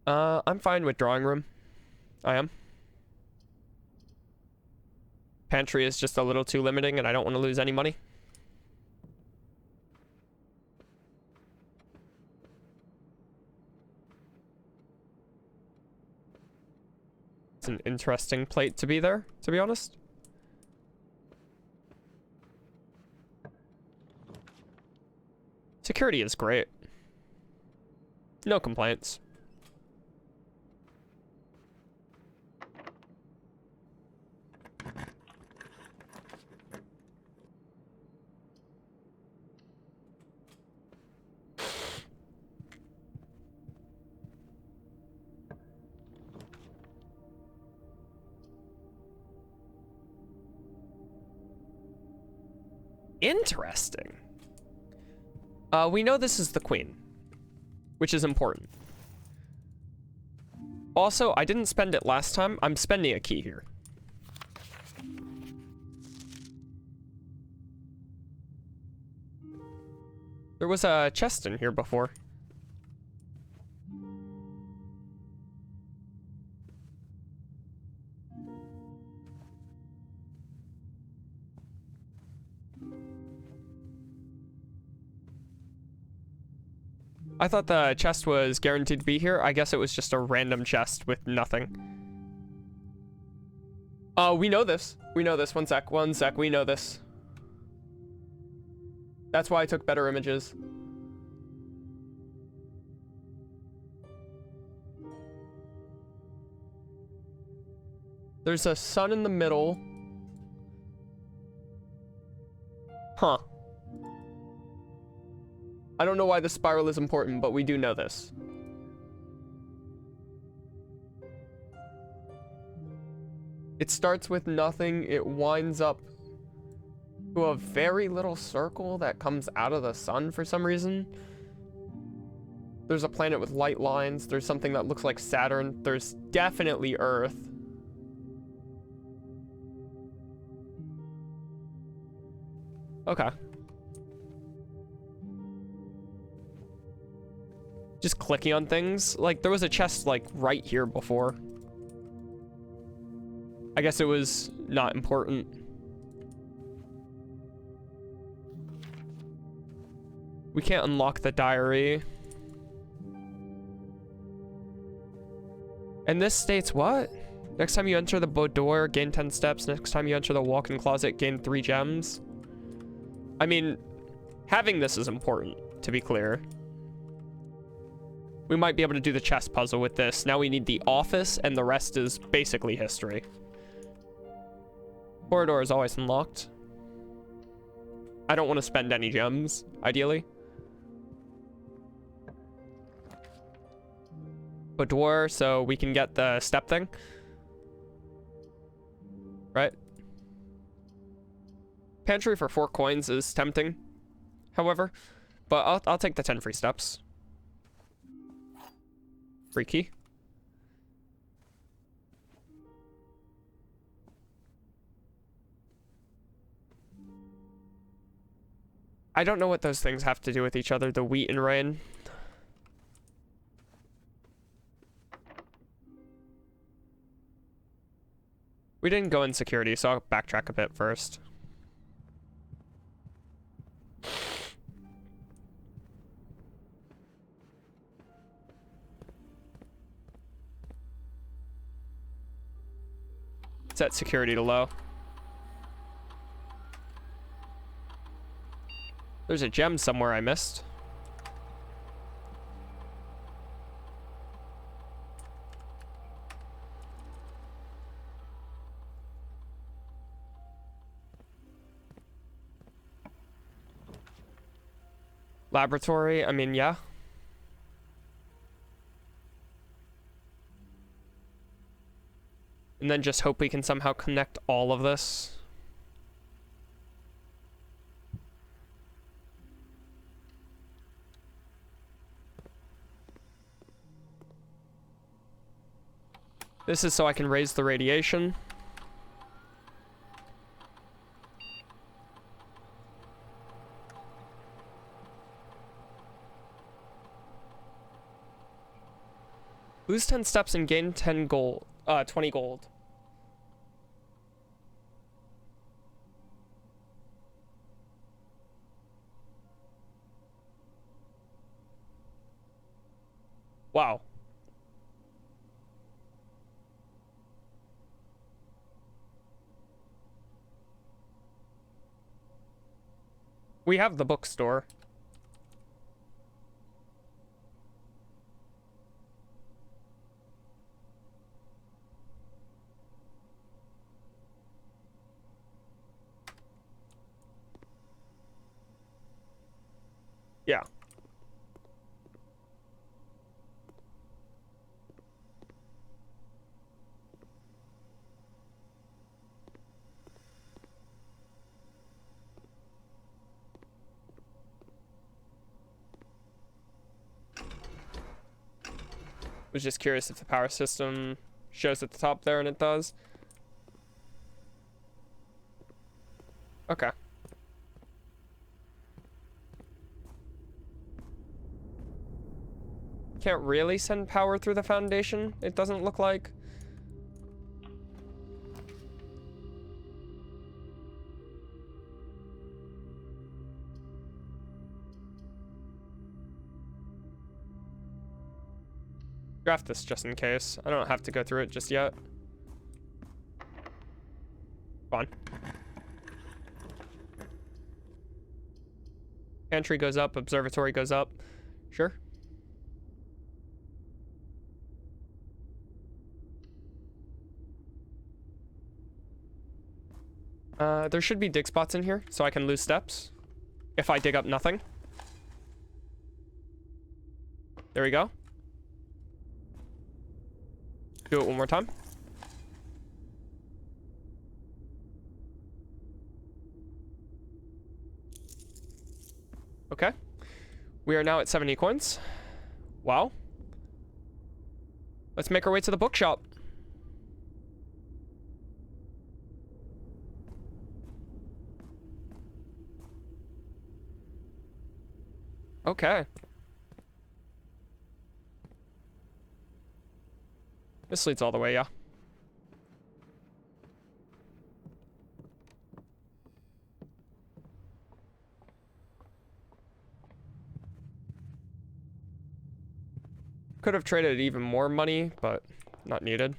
I'm fine with drawing room. I am. Pantry is just a little too limiting and I don't want to lose any money. It's an interesting plate to be there, to be honest. Security is great. No complaints. Interesting. We know this is the queen, which is important. Also, I didn't spend it last time. I'm spending a key here. There was a chest in here before. I thought the chest was guaranteed to be here. I guess it was just a random chest with nothing. We know this. We know this. One sec. One sec. We know this. That's why I took better images. There's a sun in the middle. Huh. I don't know why the spiral is important, but we do know this. It starts with nothing. It winds up to a very little circle that comes out of the sun for some reason. There's a planet with light lines. There's something that looks like Saturn. There's definitely Earth. Okay. Just clicking on things. Like, there was a chest, like, right here before. I guess it was not important. We can't unlock the diary. And this states what? Next time you enter the boudoir, gain 10 steps. Next time you enter the walk-in closet, gain 3 gems. I mean, having this is important, to be clear. We might be able to do the chess puzzle with this. Now we need the office, and the rest is basically history. Corridor is always unlocked. I don't want to spend any gems, ideally. Boudoir, so we can get the step thing. Right? Pantry for 4 coins is tempting, however. But I'll take the 10 free steps. Free key. I don't know what those things have to do with each other, the wheat and rain. We didn't go in security, so I'll backtrack a bit first. Set security to low. There's a gem somewhere I missed. Laboratory, I mean, yeah. And then just hope we can somehow connect all of this. This is so I can raise the radiation. Lose 10 steps and gain 10 gold. 20 gold. Wow. We have the bookstore. Yeah. Was just curious if the power system shows at the top there, and it does. Okay. Can't really send power through the foundation, it doesn't look like. Draft this just in case. I don't have to go through it just yet. Fine. Pantry goes up, observatory goes up. Sure. There should be dig spots in here, so I can lose steps. If I dig up nothing. There we go. Do it one more time. Okay. We are now at 70 coins. Wow. Let's make our way to the bookshop. Okay. This leads all the way, yeah. Could have traded even more money, but not needed.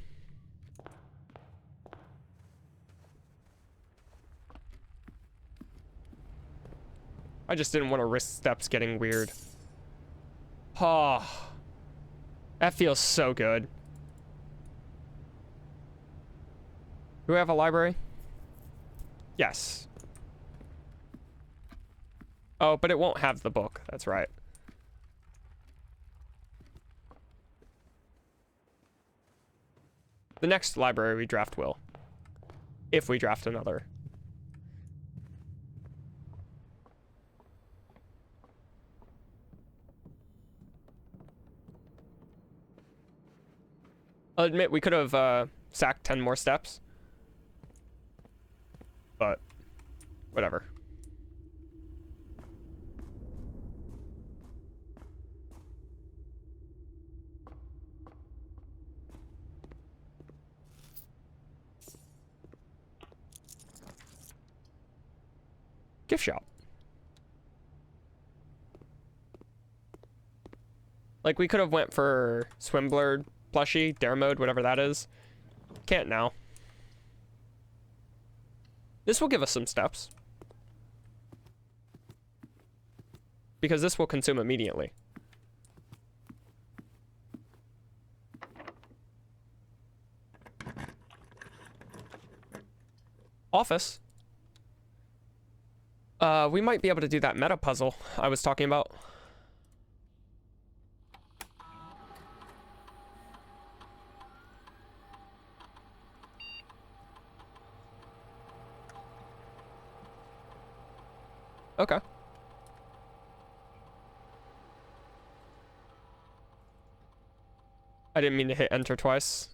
I just didn't want to risk steps getting weird. Oh, that feels so good. Do we have a library? Yes. Oh, but it won't have the book. That's right. The next library we draft will. If we draft another. I'll admit we could have sacked 10 more steps. But whatever. Gift shop. Like, we could have went for Swimblurred plushie, dare mode, whatever that is. Can't now. This will give us some steps. Because this will consume immediately. Office. We might be able to do that meta puzzle I was talking about. Okay. I didn't mean to hit enter twice.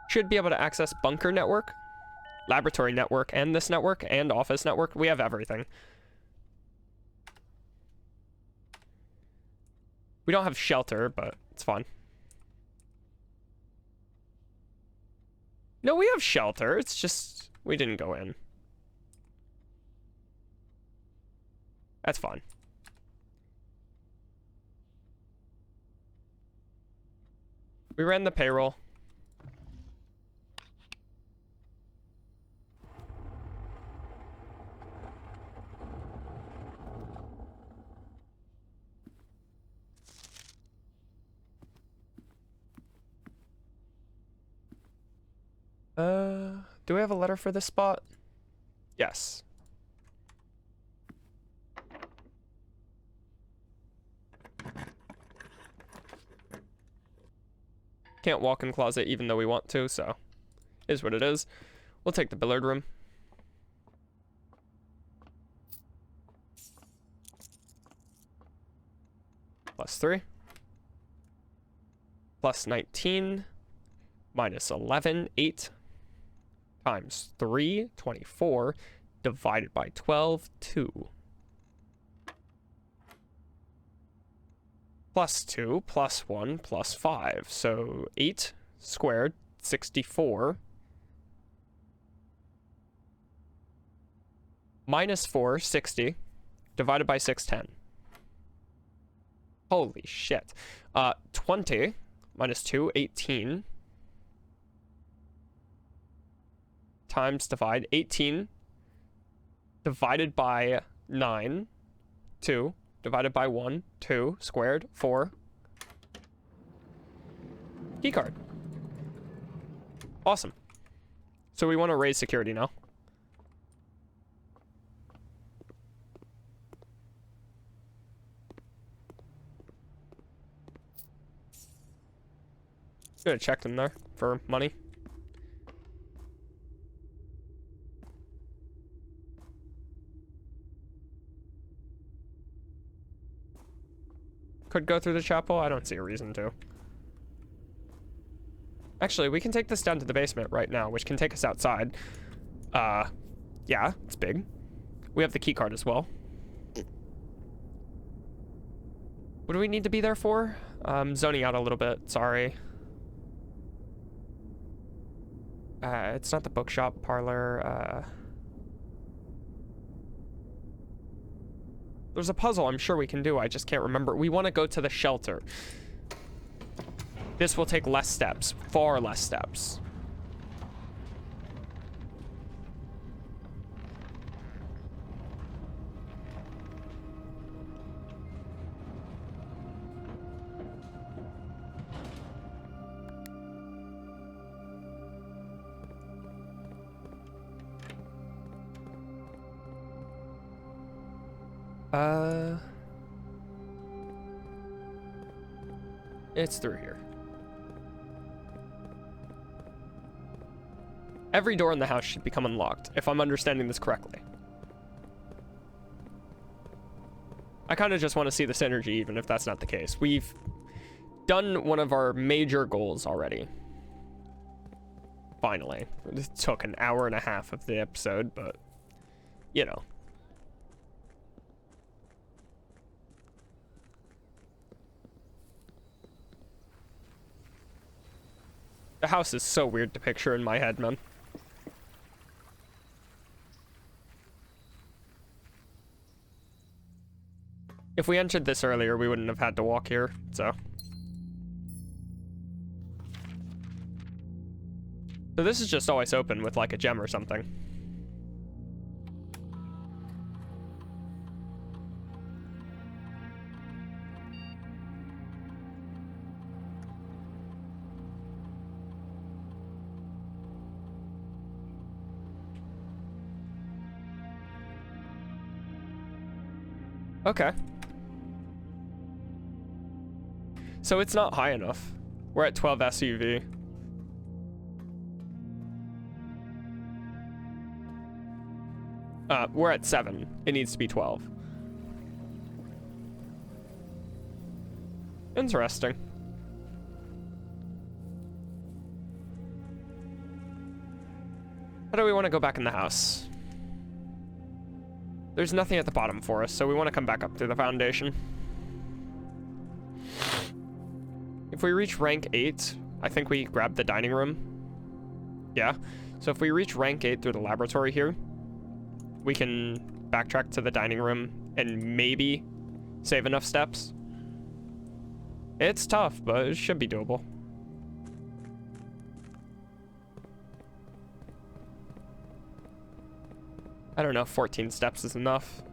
Should be able to access bunker network, laboratory network, and this network, and office network. We have everything. We don't have shelter, but it's fine. No, we have shelter. It's just we didn't go in. That's fine. We ran the payroll. Do we have a letter for this spot? Yes. Can't walk in closet even though we want to, so is what it is. We'll take the billiard room. +3. +19. -11, 8. Times 3, 24. Divided by 12, 2. +2, +1, +5. So 8 squared, 64. -4, 60. Divided by 6, 10. Holy shit. 20 -2, 18. Times divide 18 divided by 9, 2 divided by 1, 2 squared, 4. Keycard. Awesome. So we want to raise security now. Should have checked in there for money. Could go through the chapel. I don't see a reason to. Actually, we can take this down to the basement right now, which can take us outside. Yeah, it's big. We have the key card as well. What do we need to be there for? Zoning out a little bit, sorry. It's not the bookshop parlor. There's a puzzle I'm sure we can do. I just can't remember. We want to go to the shelter. This will take less steps. Far less steps. It's through here. Every door in the house should become unlocked, if I'm understanding this correctly. I kind of just want to see the synergy, even if that's not the case. We've done one of our major goals already. Finally. It took an hour and a half of the episode, but, you know. The house is so weird to picture in my head, man. If we entered this earlier, we wouldn't have had to walk here, so. So this is just always open with like a gem or something. Okay. So it's not high enough. We're at 12 SUV. We're at 7. It needs to be 12. Interesting. How do we want to go back in the house? There's nothing at the bottom for us, so we want to come back up through the foundation. If we reach rank 8, I think we grab the dining room. Yeah. So if we reach rank 8 through the laboratory here, we can backtrack to the dining room and maybe save enough steps. It's tough, but it should be doable. I don't know if 14 steps is enough.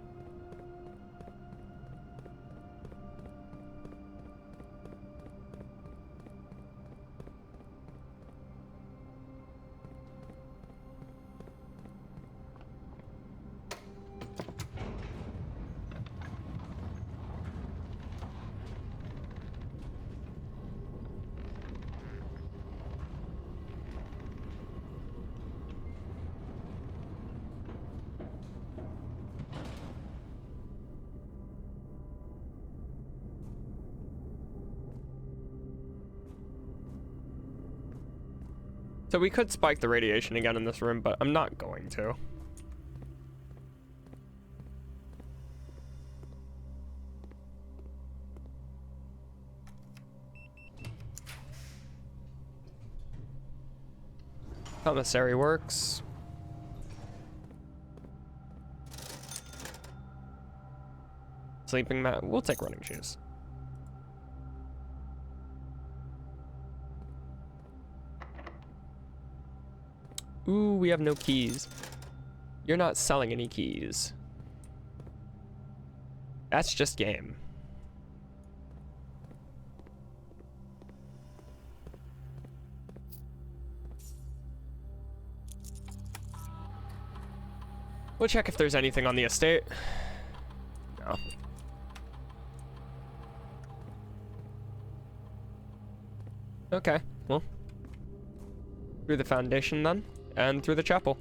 So we could spike the radiation again in this room, but I'm not going to. Commissary works. Sleeping mat. We'll take running shoes. Ooh, we have no keys. You're not selling any keys. That's just game. We'll check if there's anything on the estate. No. Okay, well. Through the foundation then. And through the chapel.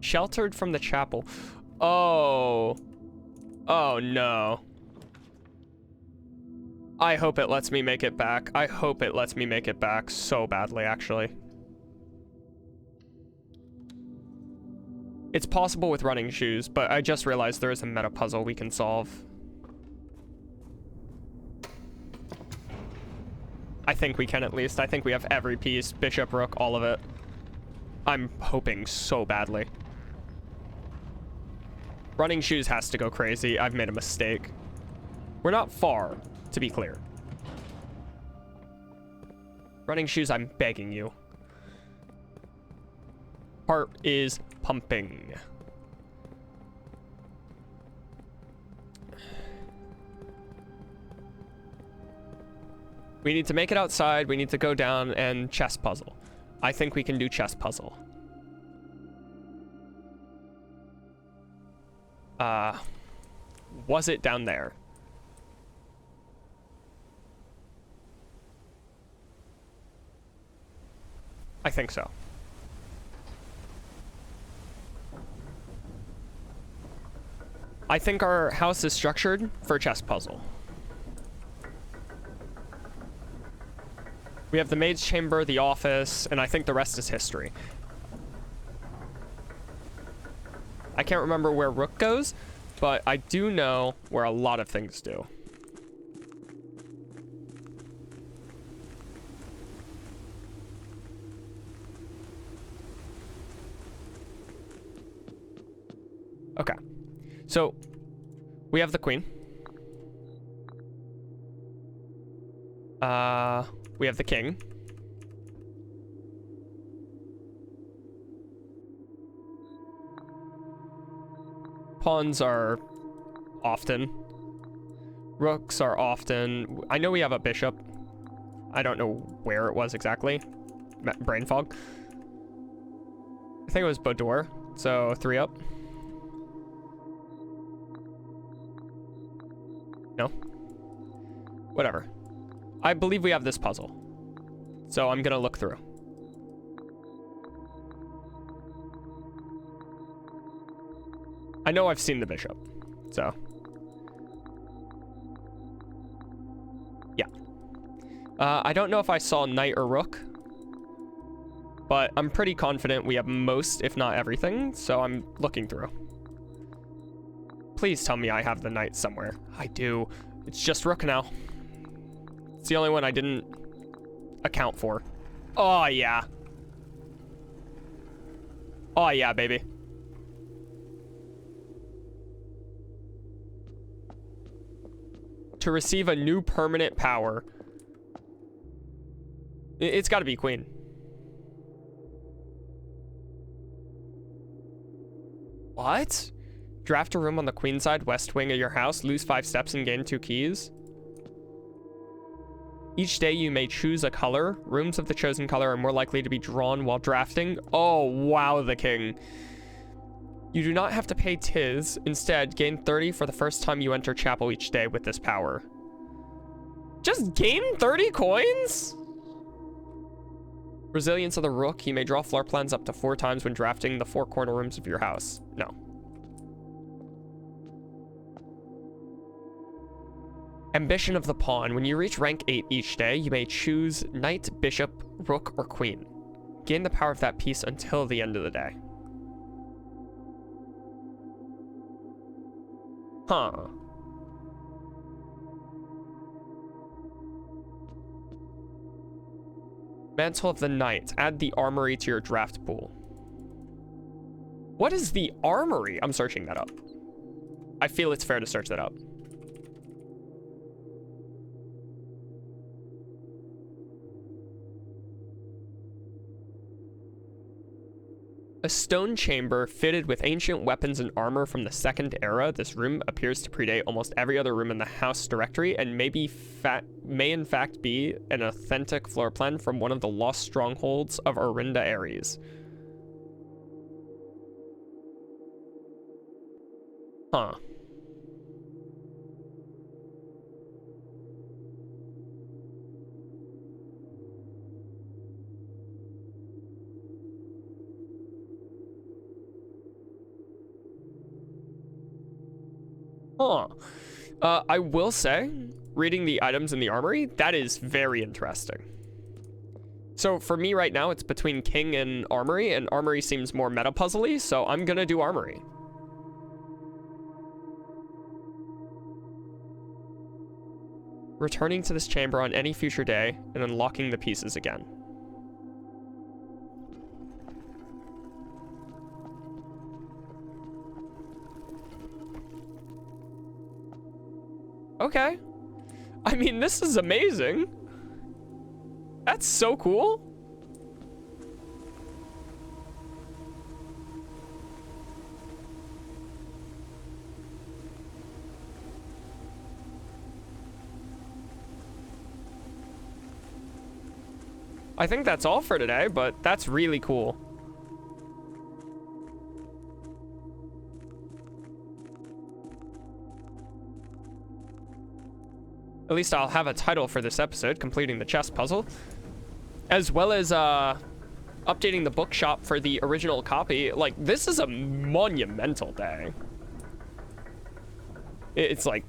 Sheltered from the chapel. Oh. Oh no. I hope it lets me make it back. I hope it lets me make it back so badly, actually. It's possible with running shoes, but I just realized there is a meta puzzle we can solve. I think we can at least. I think we have every piece. Bishop, rook, all of it. I'm hoping so badly. Running shoes has to go crazy. I've made a mistake. We're not far, to be clear. Running shoes, I'm begging you. Heart is pumping. We need to make it outside. We need to go down and chess puzzle. I think we can do chess puzzle. Was it down there? I think so. I think our house is structured for chess puzzle. We have the maid's chamber, the office, and I think the rest is history. I can't remember where rook goes, but I do know where a lot of things do. Okay. So, we have the queen. We have the king. Pawns are often. Rooks are often. I know we have a bishop. I don't know where it was exactly. Brain fog. I think it was Boudoir. So 3 up. No. Whatever. I believe we have this puzzle. So I'm gonna look through. I know I've seen the bishop, so. Yeah. I don't know if I saw knight or rook, but I'm pretty confident we have most, if not everything, so I'm looking through. Please tell me I have the knight somewhere. I do. It's just rook now. It's the only one I didn't account for. Oh, yeah. Oh, yeah, baby. To receive a new permanent power. It's got to be queen. What? Draft a room on the queen side, west wing of your house, lose 5 steps and gain 2 keys. Each day you may choose a color. Rooms of the chosen color are more likely to be drawn while drafting. Oh, wow, the king. You do not have to pay tis. Instead, gain 30 for the first time you enter chapel each day with this power. Just gain 30 coins? Resilience of the rook. You may draw floor plans up to 4 times when drafting the 4 corner rooms of your house. No. Ambition of the pawn. When you reach rank 8 each day, you may choose knight, bishop, rook, or queen. Gain the power of that piece until the end of the day. Huh. Mantle of the Knight. Add the armory to your draft pool. What is the armory? I'm searching that up. I feel it's fair to search that up. A stone chamber fitted with ancient weapons and armor from the Second Era. This room appears to predate almost every other room in the house directory and may in fact be an authentic floor plan from one of the lost strongholds of Orinda Ares. Huh. Huh. I will say, reading the items in the armory, that is very interesting. So for me right now, it's between king and armory seems more meta puzzly, so I'm gonna do armory. returning to this chamber on any future day and unlocking the pieces again. Okay. I mean, this is amazing. That's so cool. I think that's all for today, but that's really cool. At least I'll have a title for this episode, completing the chess puzzle. As well as updating the bookshop for the original copy. Like, this is a monumental day. It's like,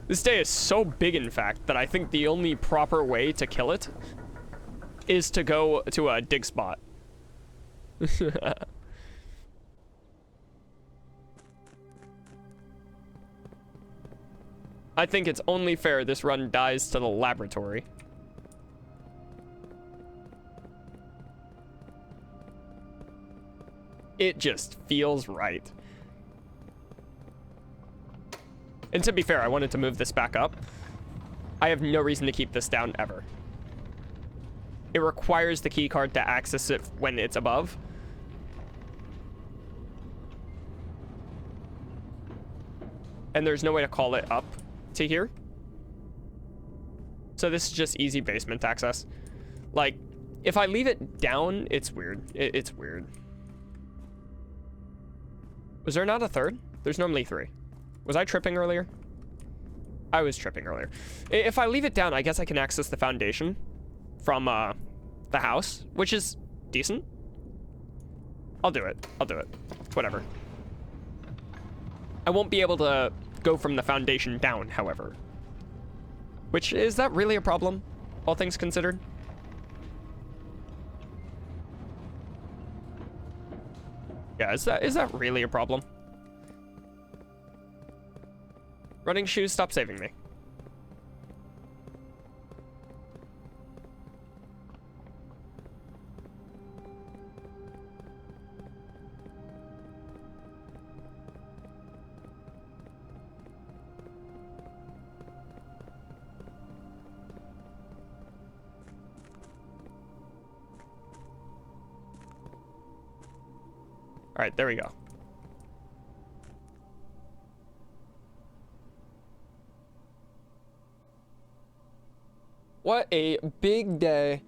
this day is so big, in fact, that I think the only proper way to kill it is to go to a dig spot. I think it's only fair this run dies to the laboratory. It just feels right. And to be fair, I wanted to move this back up. I have no reason to keep this down ever. It requires the key card to access it when it's above. And there's no way to call it up to here. So this is just easy basement access. Like, if I leave it down, it's weird. It's weird. Was there not a third? There's normally 3. Was I tripping earlier? I was tripping earlier. If I leave it down, I guess I can access the foundation from the house, which is decent. I'll do it. I'll do it. Whatever. I won't be able to go from the foundation down, however. Which, is that really a problem, all things considered? Yeah, is that really a problem? Running shoes, stop saving me. All right, there we go. What a big day.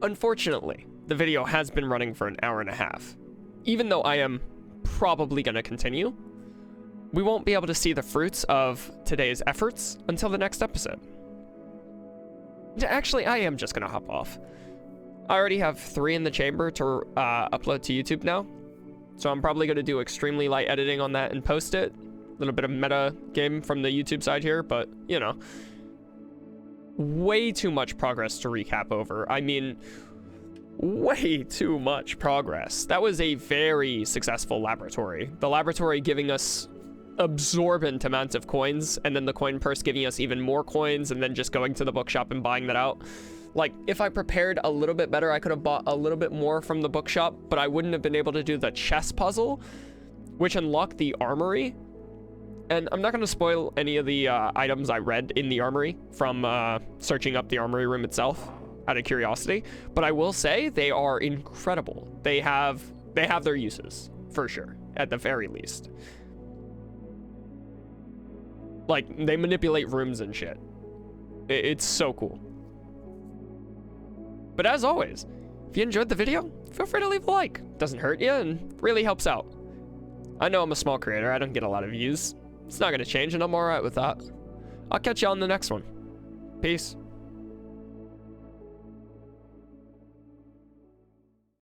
Unfortunately, the video has been running for an hour and a half. Even though I am probably going to continue, we won't be able to see the fruits of today's efforts until the next episode. Actually, I am just going to hop off. I already have 3 in the chamber to upload to YouTube now, so I'm probably going to do extremely light editing on that and post it. A little bit of meta game from the YouTube side here, but, you know, way too much progress to recap over. I mean, way too much progress. That was a very successful laboratory. The laboratory giving us absorbent amounts of coins, and then the coin purse giving us even more coins, and then just going to the bookshop and buying that out. Like, if I prepared a little bit better, I could have bought a little bit more from the bookshop, but I wouldn't have been able to do the chess puzzle, which unlocked the armory. And I'm not going to spoil any of the items I read in the armory from searching up the armory room itself out of curiosity, but I will say they are incredible. They have their uses, for sure, at the very least. Like, they manipulate rooms and shit. It's so cool. But as always, if you enjoyed the video, feel free to leave a like. Doesn't hurt you and really helps out. I know I'm a small creator, I don't get a lot of views. It's not gonna change and I'm alright with that. I'll catch you on the next one. Peace.